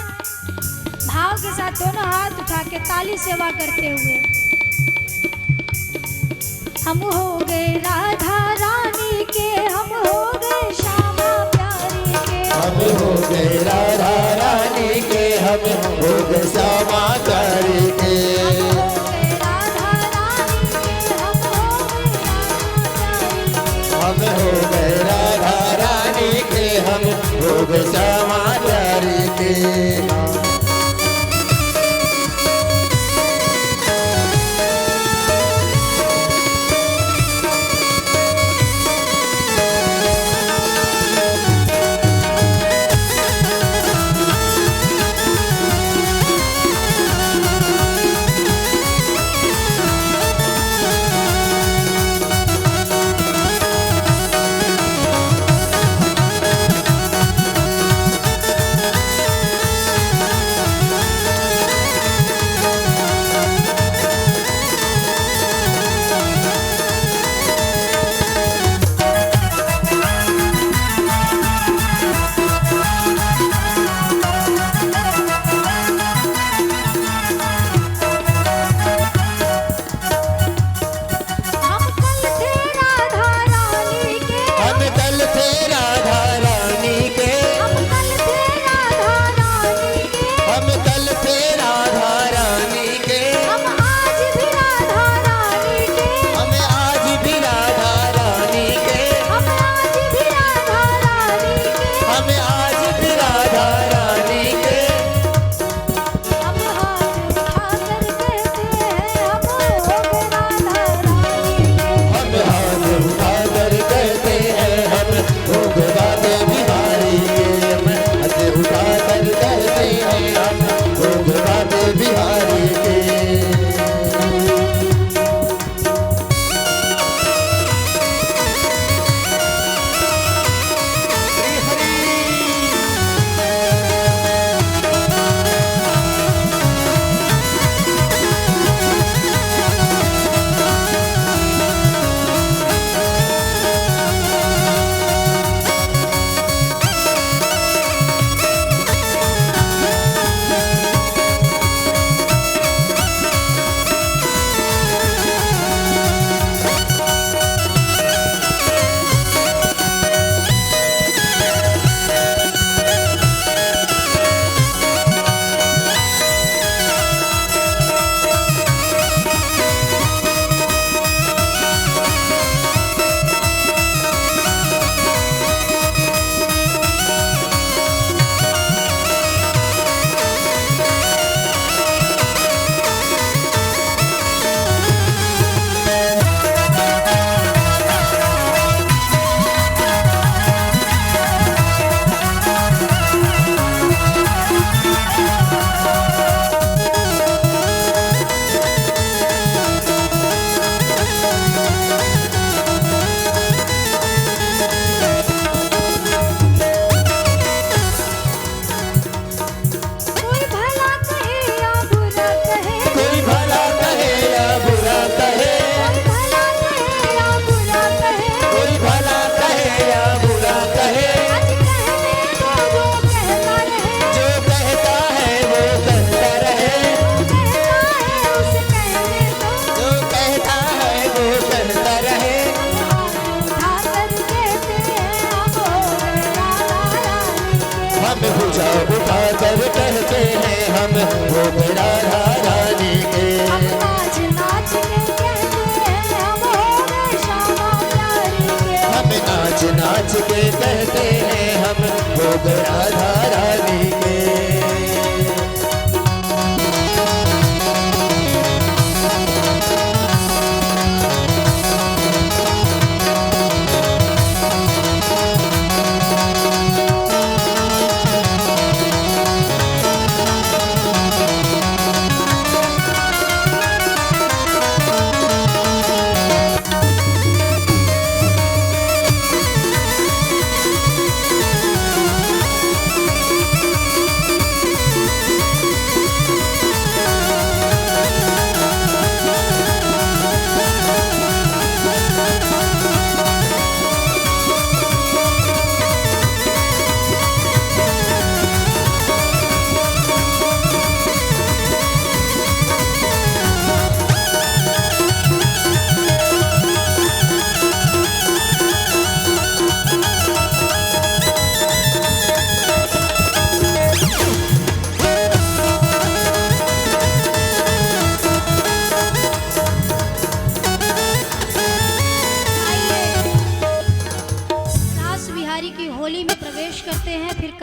Speaker 1: भाव के साथ दोनों हाथ उठा के ताली सेवा करते हुए। हम हो गए राधा रानी के, हम हो गए श्यामा प्यारी के।
Speaker 2: हम हो गए राधा रानी के, हम हो गए श्यामा प्यारी के।
Speaker 1: हम हो गए राधा रानी के, हम हो गए श्यामा प्यारी के।
Speaker 2: हम हो गए राधा रानी के, हम हो गए श्यामा प्यारी के।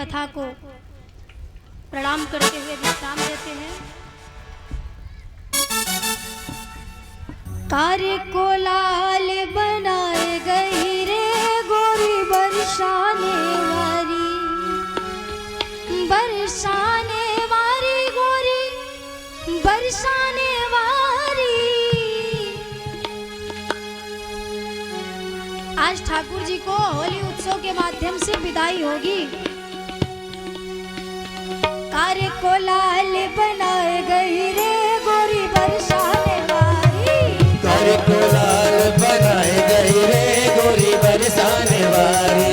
Speaker 1: कथा को प्रणाम करते हुए विश्राम देते हैं। कार्य को लाल बनाए गई रे गोरी बरसाने वाली गोरी बरसाने वाली। आज ठाकुर जी को होली उत्सव के माध्यम से विदाई होगी। कार्य को लाल बनाए गई रे गोरी बरसाने वाली।
Speaker 2: कार्य को लाल बनाए गई रे गोरी बरसाने वाली।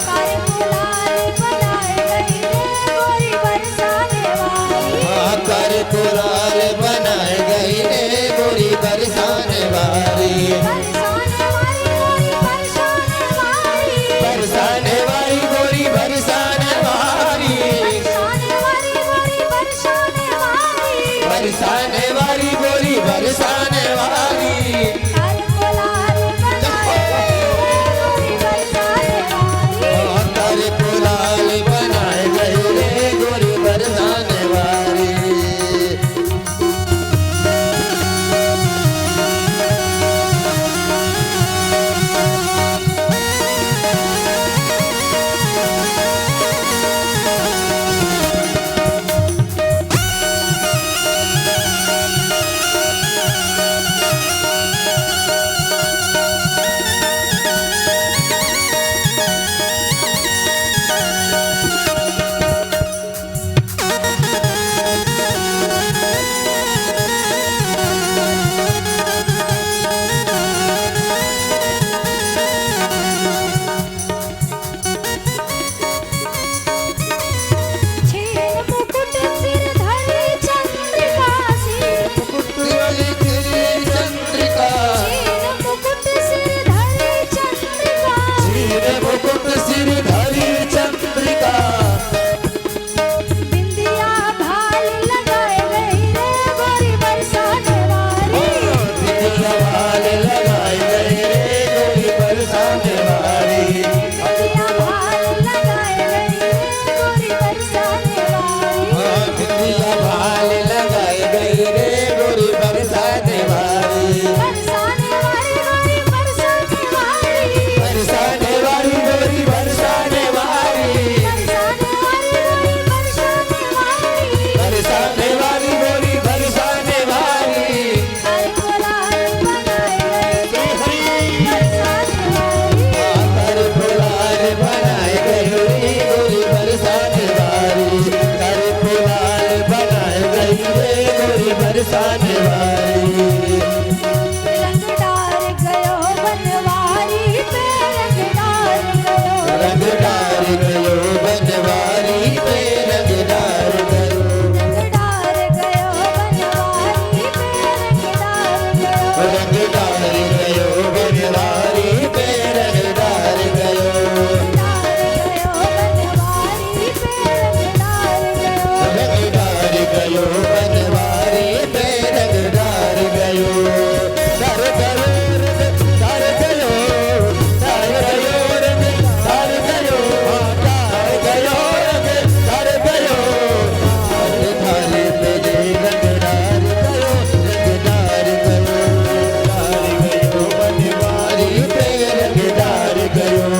Speaker 1: कार्य को लाल बनाए गई रे गोरी बरसाने वाली।
Speaker 2: कार्य को लाल बनाए गई रे गोरी बरसाने वाली। बरसाने वाली गोरी बरसाने वाली। बरसाने वाली गोरी बरसाने वाली। कार्य को लाल बनाए गई रे गोरी बरसाने वाली। बरसाने वाली।
Speaker 1: रंग डार गयो बनवारी पे रंग डार गयो।
Speaker 2: रंग डार गयो बनवारी पे रंग डार गयो।
Speaker 1: रंग डार गयो बनवारी पे रंग डार गयो।
Speaker 2: रंग डार गयो बनवारी पे रंग डार गयो।
Speaker 1: रंग डार गयो बनवारी पे रंग डार गयो।
Speaker 2: रंग डार गयो बनवारी पे रंग डार गयो। डार गयो डार गयो डार गयो डार गयो। डार पे रंग डार गयो। रंग डार गयो डार गयो बनवारी पे रंग डार गयो।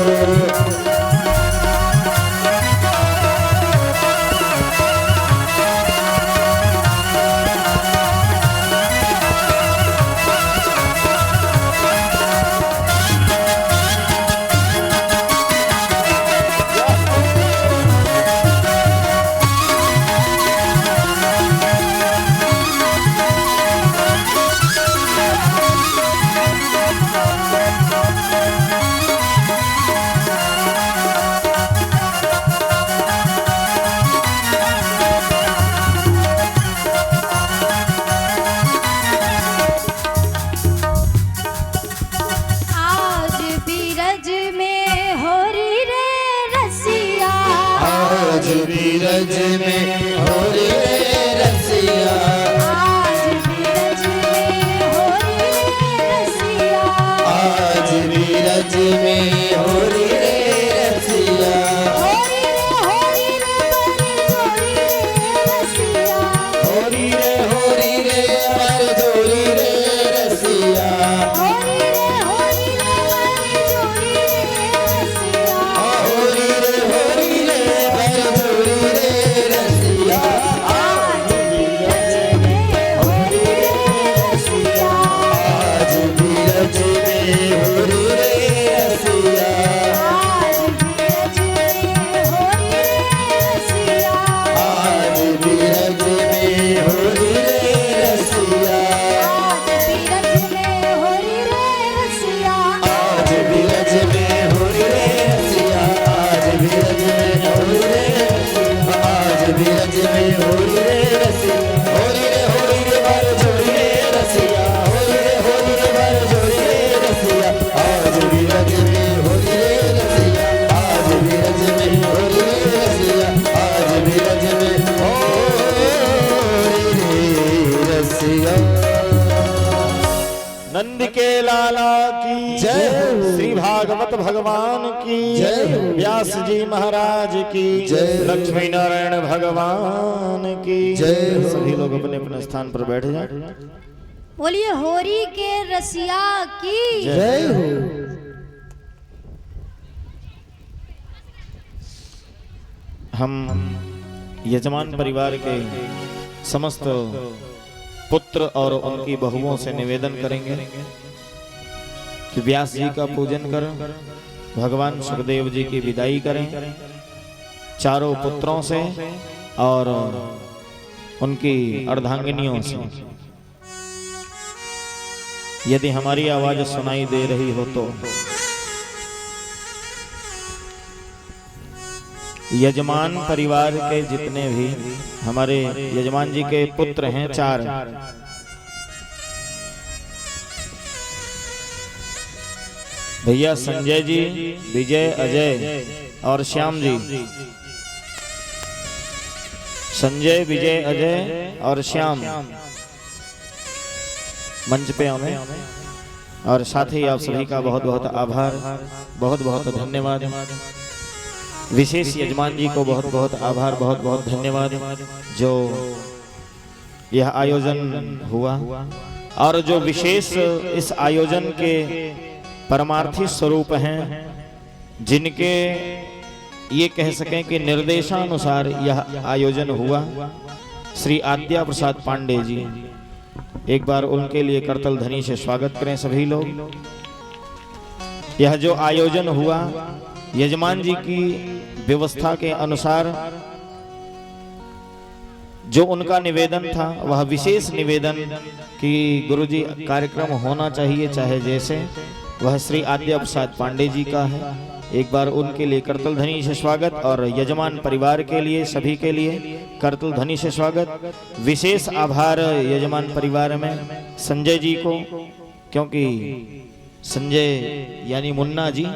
Speaker 1: आज बीरज में होरी रे रसिया।
Speaker 2: आज बीरज में होरी रे रसिया।
Speaker 1: आज बीरज में होरी रे रसिया।
Speaker 2: आज बीरज में होरी रे रसिया।
Speaker 1: होरी रे
Speaker 3: नंद के लाला की
Speaker 2: जय हो।
Speaker 3: श्री भागवत भगवान की
Speaker 2: जय हो।
Speaker 3: व्यास जी महाराज की
Speaker 2: जय हो।
Speaker 3: लक्ष्मी नारायण भगवान की
Speaker 2: जय हो।
Speaker 3: सभी लोग अपने अपने स्थान पर बैठ जाए।
Speaker 1: बोलिए होरी के रसिया की
Speaker 4: जय हो।
Speaker 3: हम यजमान परिवार के समस्त पुत्र और उनकी बहुओं से निवेदन करेंगे कि व्यास जी का पूजन कर भगवान सुखदेव जी की विदाई करें चारों पुत्रों से और उनकी अर्धांगिनियों से। यदि हमारी आवाज सुनाई दे रही हो तो यजमान परिवार के जितने भी हमारे यजमान जी के पुत्र हैं 4, भैया संजय जी, विजय, अजय और श्याम जी। संजय, विजय, अजय और श्याम मंच पे हमें, और साथ ही आप सभी का बहुत बहुत आभार, बहुत बहुत धन्यवाद। विशेष यजमान जी को बहुत बहुत आभार, बहुत बहुत धन्यवाद जो यह आयोजन हुआ और जो विशेष इस आयोजन के परमार्थी स्वरूप हैं, जिनके ये कह सकें कि निर्देशानुसार यह आयोजन हुआ। श्री आद्या प्रसाद पांडे जी, एक बार उनके लिए करतल ध्वनि से स्वागत करें सभी लोग। यह जो आयोजन हुआ यजमान जी की व्यवस्था के अनुसार, जो उनका निवेदन था वह विशेष निवेदन कि गुरुजी कार्यक्रम होना चाहिए चाहे जैसे, वह श्री आद्या प्रसाद पांडे जी का है। एक बार उनके लिए करतल ध्वनि से स्वागत और यजमान परिवार के लिए सभी के लिए करतल ध्वनि से स्वागत। विशेष आभार यजमान परिवार में संजय जी को, क्योंकि संजय यानी मुन्ना जी,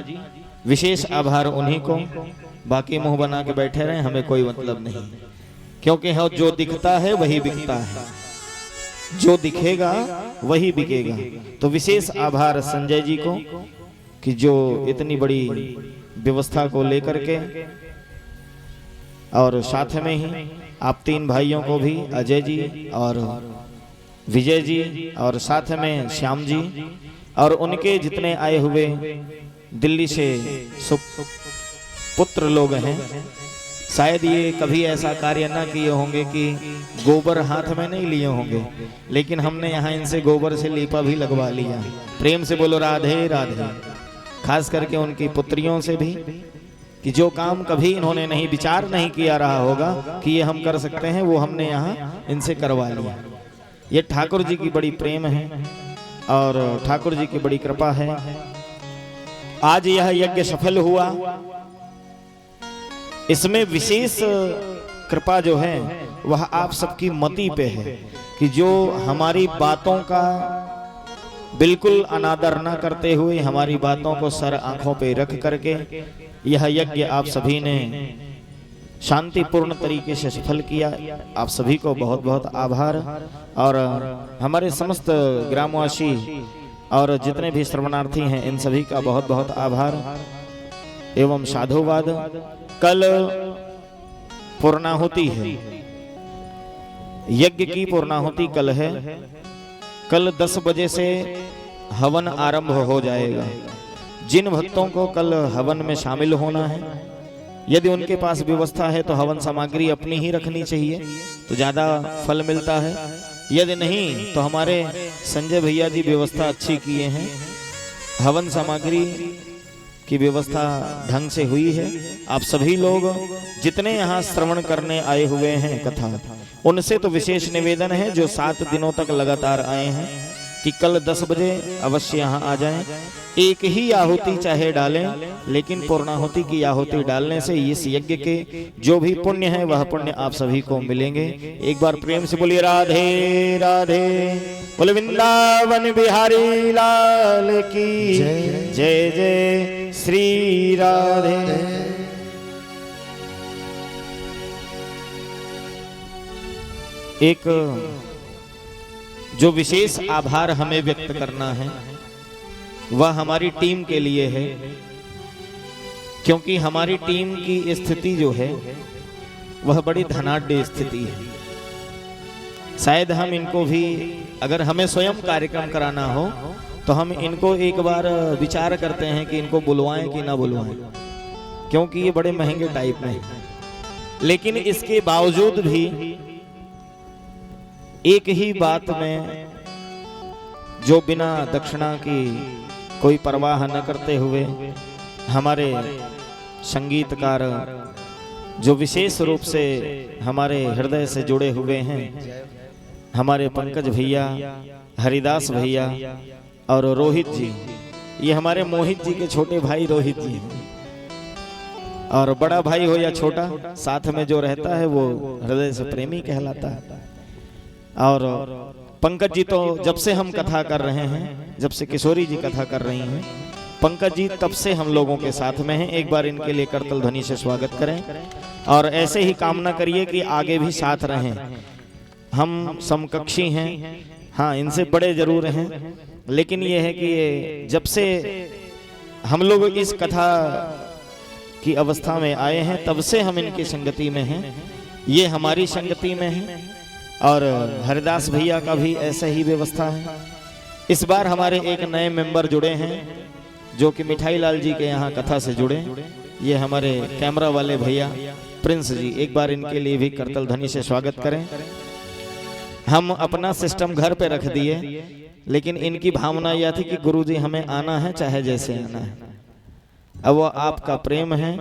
Speaker 3: विशेष आभार उन्हीं को। बाकी मुंह बना के बैठे रहे, हमें कोई मतलब नहीं, क्योंकि जो दिखता है वही बिकता है, जो दिखेगा वही बिकेगा। तो विशेष आभार संजय जी को कि जो इतनी बड़ी व्यवस्था को लेकर के, और साथ में ही आप 3 भाइयों को भी, अजय जी और विजय जी और साथ में श्याम जी और उनके जितने आए हुए दिल्ली से पुत्र लोग हैं। शायद ये कभी ऐसा कार्य ना किए होंगे कि गोबर हाथ में नहीं लिए होंगे, लेकिन हमने यहाँ इनसे गोबर से लीपा भी लगवा लिया। प्रेम से बोलो राधे राधे। खास करके उनकी पुत्रियों से भी, कि जो काम कभी इन्होंने नहीं विचार नहीं किया रहा होगा कि ये हम कर सकते हैं, वो हमने यहाँ इनसे करवा लिया। ये ठाकुर जी की बड़ी प्रेम है और ठाकुर जी की बड़ी कृपा है। आज यह यज्ञ सफल हुआ, इसमें विशेष कृपा जो है वह आप सबकी मति पे है कि जो हमारी बातों का बिल्कुल अनादर न करते हुए, हमारी बातों को सर आंखों पे रख करके यह यज्ञ आप सभी ने शांतिपूर्ण तरीके से सफल किया। आप सभी को बहुत बहुत आभार। और हमारे समस्त ग्रामवासी और जितने भी श्रवणार्थी हैं इन सभी का बहुत बहुत आभार एवं साधुवाद। कल पूर्णाहुति है, यज्ञ की पूर्णाहुति कल है। कल 10 बजे से हवन आरंभ हो जाएगा। जिन भक्तों को कल हवन में शामिल होना है, यदि उनके पास व्यवस्था है तो हवन सामग्री अपनी ही रखनी चाहिए, तो ज्यादा फल मिलता है। यदि नहीं तो हमारे संजय भैया जी व्यवस्था अच्छी किए हैं, हवन सामग्री की व्यवस्था ढंग से हुई है। आप सभी लोग जितने यहाँ श्रवण करने आए हुए हैं कथा, उनसे तो विशेष निवेदन है जो 7 दिनों तक लगातार आए हैं कि कल 10 बजे अवश्य यहाँ आ जाएं। एक ही आहुति चाहे डालें, लेकिन पूर्णाहुति की आहुति डालने से इस यज्ञ के जो भी पुण्य है वह पुण्य आप सभी को मिलेंगे। एक बार प्रेम से बोलिए राधे राधे। बोले वृंदावन बिहारी लाल की जय जय श्री राधे। एक जो विशेष आभार हमें व्यक्त करना है वह हमारी टीम के लिए है, क्योंकि हमारी टीम की स्थिति जो है वह बड़ी धनाढ्य स्थिति है। शायद हम इनको भी, अगर हमें स्वयं कार्यक्रम कराना हो तो हम इनको एक बार विचार करते हैं कि इनको बुलवाएं कि ना बुलवाएं, क्योंकि ये बड़े महंगे टाइप में है। लेकिन इसके बावजूद भी एक ही बात में, जो बिना दक्षिणा की कोई परवाह न करते हुए हमारे संगीतकार जो विशेष रूप से हमारे हृदय से जुड़े हुए हैं, हमारे पंकज भैया, हरिदास भैया और रोहित जी, ये हमारे मोहित जी के छोटे भाई रोहित जी हैं। और बड़ा भाई हो या छोटा, साथ में जो रहता है वो हृदय से प्रेमी कहलाता है। और पंकज जी तो जब से हम कथा कर रहे हैं, जब से किशोरी जी कथा कर रही हैं, पंकज जी तब से हम लोगों के साथ में हैं। एक बार इनके लिए करतल ध्वनि से स्वागत करें और ऐसे ही कामना करिए कि आगे भी साथ रहें। हम समकक्षी हैं, हाँ इनसे बड़े जरूर हैं, लेकिन ये है कि ये जब से हम लोग इस कथा की अवस्था में आए हैं तब से हम इनकी संगति में हैं, ये हमारी संगति में हैं। और हरिदास भैया का भी ऐसा ही व्यवस्था है। इस बार हमारे एक नए मेंबर जुड़े हैं जो कि मिठाई लाल जी के यहाँ कथा से जुड़े, ये हमारे कैमरा वाले भैया प्रिंस जी। एक बार इनके लिए भी करतल ध्वनि से स्वागत करें। हम अपना सिस्टम घर पे रख दिए, लेकिन इनकी भावना यह थी कि गुरुजी हमें आना है चाहे जैसे आना है। अब वो आपका प्रेम है,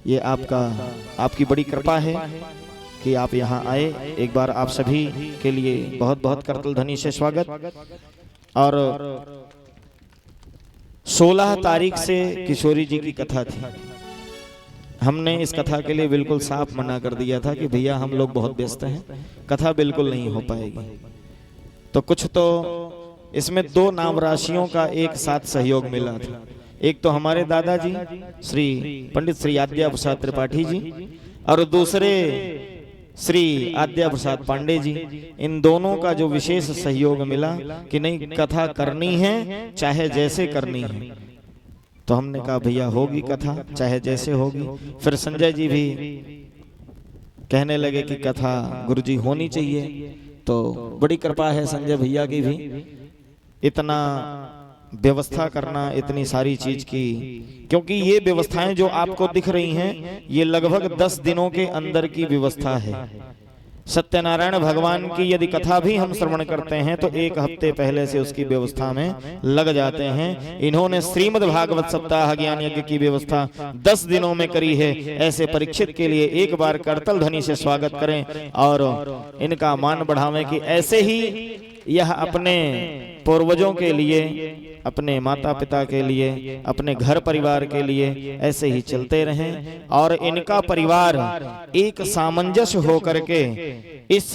Speaker 3: ये आपकी बड़ी कृपा है कि आप यहाँ आए। एक बार आप सभी के लिए बहुत बहुत करतल ध्वनि से स्वागत। और 16 तारीख से किशोरी जी की कथा थी। हमने इस कथा के लिए बिल्कुल साफ मना कर दिया था कि भैया हम लोग बहुत व्यस्त हैं, कथा बिल्कुल नहीं हो पाएगी। तो कुछ तो इसमें 2 नाम राशियों का एक साथ सहयोग मिला था। एक तो हमारे दादाजी श्री पंडित श्री आद्या प्रसाद त्रिपाठी जी और दूसरे श्री आद्या प्रसाद पांडे जी। इन दोनों का जो विशेष सहयोग मिला कि नहीं कथा करनी है चाहे जैसे करनी है, तो हमने कहा भैया होगी कथा चाहे जैसे होगी। फिर संजय जी भी कहने लगे कि कथा गुरुजी होनी चाहिए, तो बड़ी कृपा है संजय भैया की भी, इतना व्यवस्था करना इतनी सारी चीज की, क्योंकि ये व्यवस्थाएं जो आपको दिख रही हैं ये लगभग 10 दिनों के अंदर की व्यवस्था है। सत्यनारायण भगवान की यदि कथा भी हम श्रवण करते हैं तो 1 हफ्ते पहले से उसकी व्यवस्था में लग जाते हैं। इन्होंने श्रीमद् भागवत सप्ताह ज्ञान यज्ञ की व्यवस्था 10 दिनों में करी है। ऐसे परीक्षित के लिए एक बार करतल ध्वनि से स्वागत करें और इनका मान बढ़ावें कि ऐसे ही यह अपने पूर्वजों के लिए, अपने माता पिता के लिए, अपने घर परिवार के लिए ऐसे ही चलते रहें और इनका परिवार एक सामंजस्य होकर के इस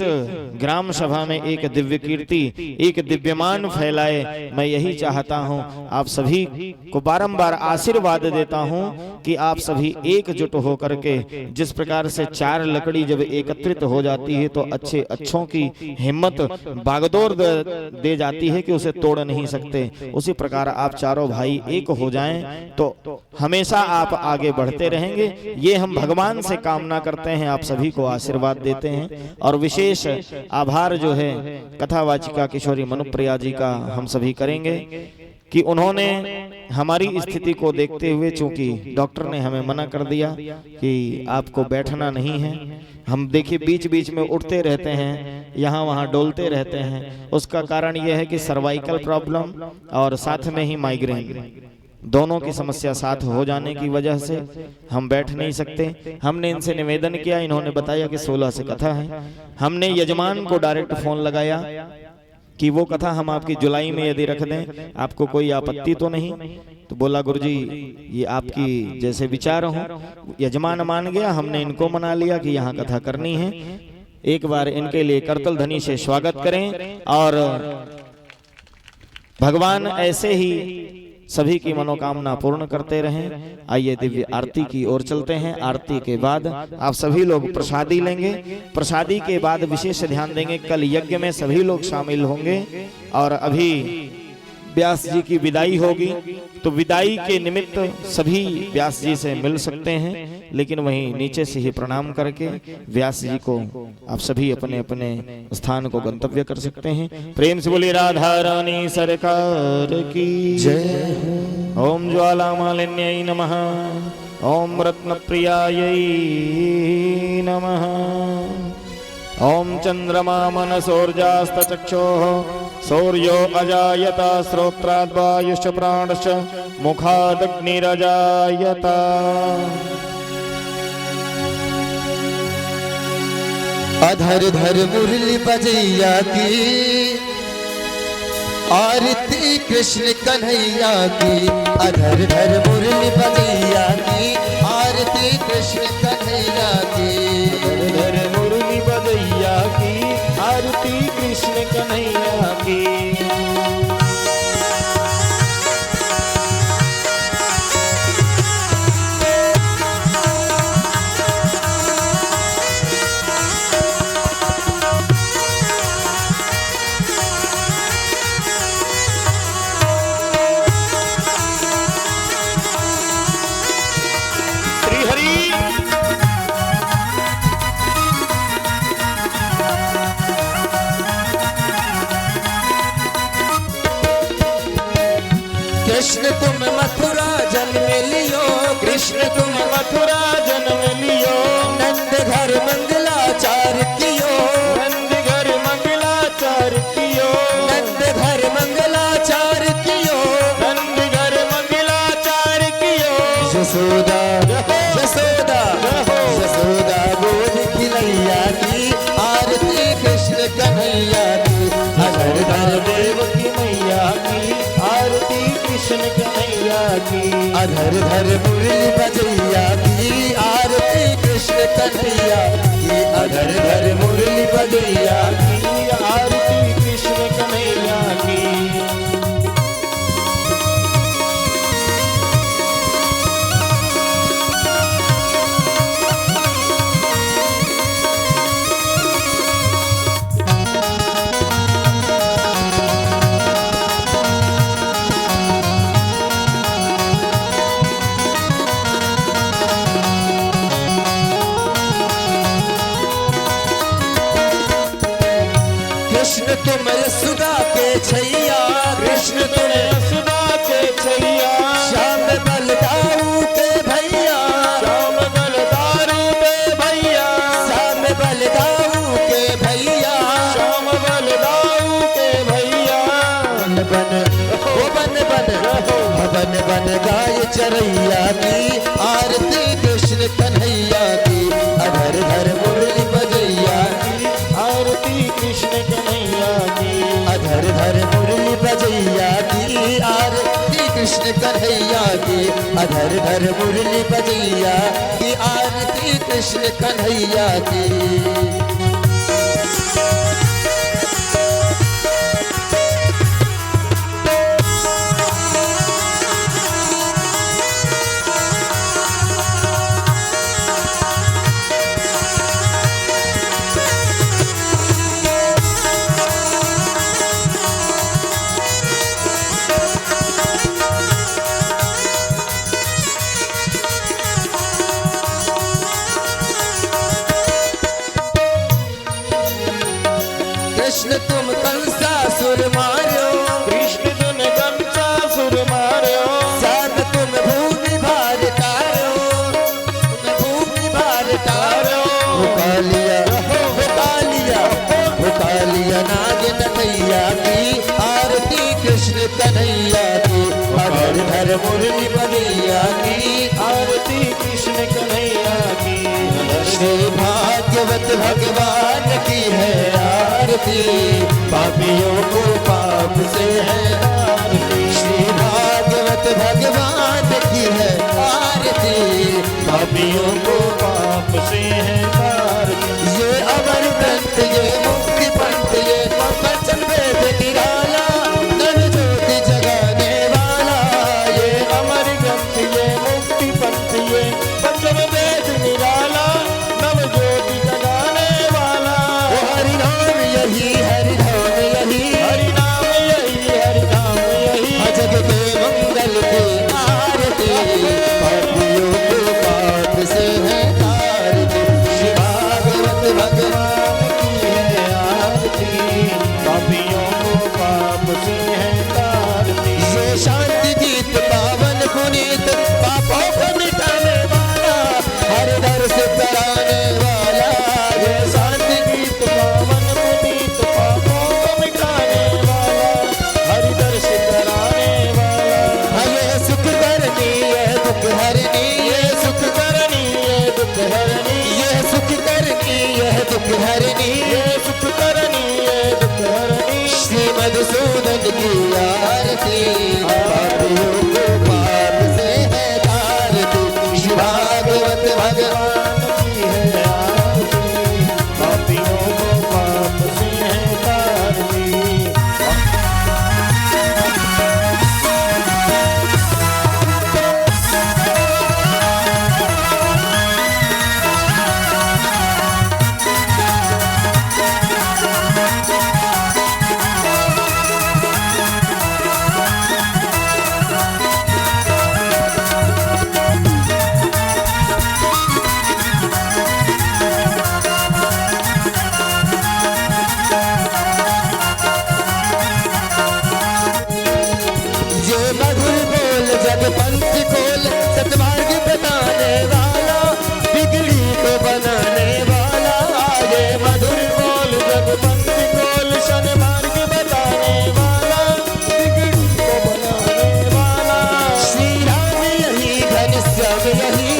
Speaker 3: ग्राम सभा में एक दिव्य कीर्ति, एक दिव्यमान फैलाए। मैं यही चाहता हूं, आप सभी को बारंबार आशीर्वाद देता हूं कि आप सभी एकजुट होकर के, जिस प्रकार से 4 लकड़ी जब एकत्रित हो जाती है तो अच्छों की हिम्मत बागडोर दे जाती है कि उसे तोड़ नहीं सकते, उसी प्रकार आप चारों भाई एक हो जाएं तो हमेशा आप आगे बढ़ते रहेंगे। ये हम भगवान से कामना करते हैं, आप सभी को आशीर्वाद देते हैं। और विशेष आभार जो है कथावाचिका किशोरी मनुप्रिया जी का हम सभी करेंगे कि उन्होंने हमारी स्थिति को देखते हुए, चूंकि डॉक्टर ने हमें मना कर दिया कि आपको बैठना नहीं है, हम देखिए बीच बीच में उठते रहते हैं, यहाँ वहाँ डोलते रहते हैं। उसका कारण यह है कि सर्वाइकल प्रॉब्लम और साथ में ही माइग्रेन, दोनों की समस्या साथ हो जाने की वजह से हम बैठ नहीं सकते। हमने इनसे निवेदन किया, इन्होंने बताया कि 16 से कथा है। हमने यजमान को डायरेक्ट फोन लगाया कि वो कथा हम आपकी जुलाई में यदि रख दें, आपको कोई आपत्ति तो नहीं? तो बोला गुरुजी ये आपकी जैसे विचार हो। यजमान मान गया, हमने इनको मना लिया कि यहाँ कथा करनी है। एक बार इनके लिए करतल ध्वनि से स्वागत करें और भगवान ऐसे ही सभी की मनोकामना पूर्ण करते रहें। आइए दिव्य आरती की ओर चलते हैं। आरती के बाद आप सभी लोग प्रसादी लेंगे। प्रसादी के बाद विशेष ध्यान देंगे, कल यज्ञ में सभी लोग शामिल होंगे और अभी व्यास जी की विदाई होगी, तो विदाई के निमित्त सभी व्यास जी से मिल सकते हैं, लेकिन वहीं नीचे से ही प्रणाम करके व्यास जी को आप सभी अपने अपने स्थान को गंतव्य कर सकते हैं। प्रेम से बोलिए राधा रानी सरकार की जय। ओम ज्वाला मालिन्यै नमः, ओम रत्न प्रियायै नमः, ओम चंद्रमा मनसोर्जास्तचक्षोः सौर्यो अजायत श्रोत्राद् वायुश्च प्राणश्च मुखादग्निरजायत।
Speaker 2: अधर धर मुरली बजैया की आरती कृष्ण कन्हैया की। अधर धर मुरली बजैया की आरती कृष्ण कन्हैया की।
Speaker 3: धर मुरली बजैया की आरती कृष्ण कन्हैया की।
Speaker 2: कृष्ण तुम मथुरा जन्म लियो,
Speaker 3: कृष्ण तुम मथुरा जन्म लियो,
Speaker 2: नंद घर मंगलाचार कियो,
Speaker 3: नंद घर मंगलाचार कियो,
Speaker 2: नंद घर मंगलाचार कियो,
Speaker 3: नंद घर मंगलाचार कियो।
Speaker 2: यशोदा यशोदा यशोदा गोद खिलैया की आरती कृष्ण कन्हैया की। अधर धर
Speaker 3: देवकी मैया की आरती कृष्ण कन्हैया की।
Speaker 2: अधर धर मुरली बजैया की आरती कृष्ण कन्हैया की। अधर धर मुरली बजैया
Speaker 3: की आरती कृष्ण कन्हैया की।
Speaker 2: कृष्ण तुम यशोदा के छैया,
Speaker 3: कृष्ण तुम यशोदा के छैया,
Speaker 2: श्याम बलदाऊ के भैया,
Speaker 3: श्याम बलदारू के भैया,
Speaker 2: श्याम बलदाऊ के भैया,
Speaker 3: श्याम बलदाऊ के भैया।
Speaker 2: बन बन ओ बन बन गाय चरैया की आरती कृष्ण कन्हैया की। अधर धर मुरली बजैया की
Speaker 3: आरती कृष्ण कन्हैया की।
Speaker 2: अधर धर मुरली बजैया की आरती कृष्ण कन्हैया की। अधर धर मुरली बजैया की आरती कृष्ण कन्हैया की। कृष्ण तुम कंसासुर मार्यो,
Speaker 3: कृष्ण तुम कंसासुर मार्यो,
Speaker 2: श्याम तुम भूमि भार तारो, तुम भूमि भार तारो। भुका लिया नाग नथैया की आरती कृष्ण कन्हैया की। अधर धर मुरली बजैया की
Speaker 3: आरती कृष्ण कन्हैया की।
Speaker 2: श्री भाग्यवत भगवान की है आरती, पापियों को पाप से है आरती। श्री भाग्यवत भगवान की है आरती,
Speaker 3: पापियों को पाप से है आरती।
Speaker 2: ये अमर ग्रंथ ये मुक्ति पंथ ये वचन वेद निराला, नव ज्योति जगाने वाला।
Speaker 3: है तारती।
Speaker 2: ये शांति गीत पावन पुनीत पापों को मिटाने वाला, हर दर्श कराने वाला।
Speaker 3: ये शांति गीत पावन पुनीत पापों को मिटाने वाला, हरि दर्श कराने वाला।
Speaker 2: ये सुख करनी ये दुख हरनी, ये सुख करनी ये दुख हरनी, ये सुख करनी ये दुख हरनी,
Speaker 3: ये सुख करनी ये दुख हरनी।
Speaker 2: श्री मधुसूदन की आरती, पापियों को पाप से है तारती। श्री भागवत भगवान
Speaker 3: की है आरती, पापियों को पाप से है तारती।
Speaker 2: ये मधुर बोल जग पंथ खोल, सतमार्ग बताने वाला, बिगड़ी को बनाने वाला।
Speaker 3: ये मधुर बोल जग पंथी खोल, सन्मार्ग बताने वाला, बिगड़ी को बनाने वाला।
Speaker 2: श्री राम यही घनश्याम यही,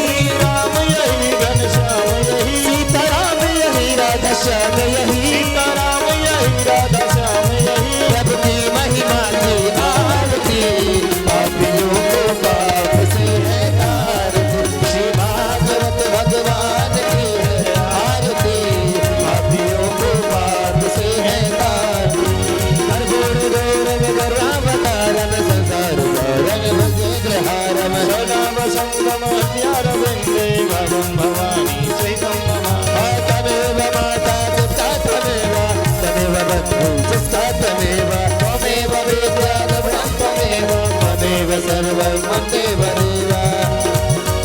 Speaker 3: राम यही घनश्याम यही,
Speaker 2: सीताराम यही राधा श्याम यही,
Speaker 3: सीताराम यही राधा श्याम यही।
Speaker 2: प्रभु की महिमा की आरती, पापियों को पाप से है तारती। श्री भागवत भगवान की है आरती, पापियों को पाप से है तारती। हर गुण गौरव रावतारम, संसार गौरव भजेन्द्रहारम।
Speaker 3: सदा वसंतम हृदयारविंदे भवं भवानी सहितं मम।
Speaker 2: तमेव माता पिता त्वमेव, तमेव बन्धु जिसका त्वमेव, त्वमेव वेद्या ब्रह्ममेव, त्वमेव सर्वं मन्देव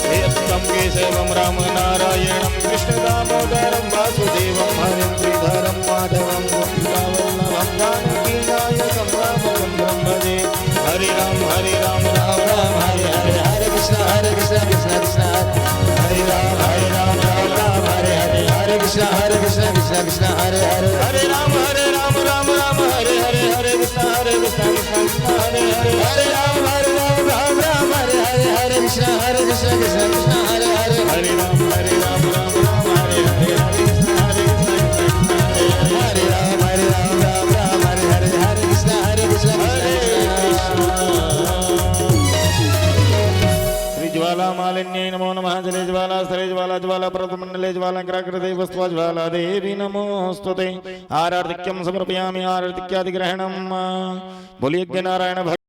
Speaker 2: देव।
Speaker 3: तं केशवं राम नारायणं कृष्ण दामोदरं वासुदेवं हरिं श्रीधरं माधवं गोपिकावल्लभं जानकीनायकं रामचन्द्रं भजे। हरे राम राम
Speaker 2: राम राम हरे हरे, हरे कृष्ण कृष्ण कृष्ण हरे राम राम राम हरे हरे, हरे कृष्ण कृष्ण कृष्ण हरे हरे।
Speaker 3: हरे राम राम हरे हरे, हरे कृष्ण कृष्ण कृष्ण हरे हरे।
Speaker 2: हरे राम राम राम हरे हरे, हरे कृष्ण कृष्ण कृष्ण हरे हरे।
Speaker 3: हरे राम हरे राम हरे हरे, हरे कृष्ण कृष्ण कृष्ण हरे हरे।
Speaker 2: हरे राम राम राम हरे हरे, हरे कृष्ण कृष्ण
Speaker 3: हरे
Speaker 2: कृष्ण।
Speaker 3: श्री ज्वाला मालिन्यै नमो नमः। जले ज्वाला स्थले ज्वाला ज्वाला पर्वतमण्डले ज्वाला ग्राकृते वस्त्वा ज्वाला देवी नमोस्तुते। आरार्तिक्यं समर्पयामि, आरार्तिक्यादिग्रहणम्। बोलिए नारायण भक्त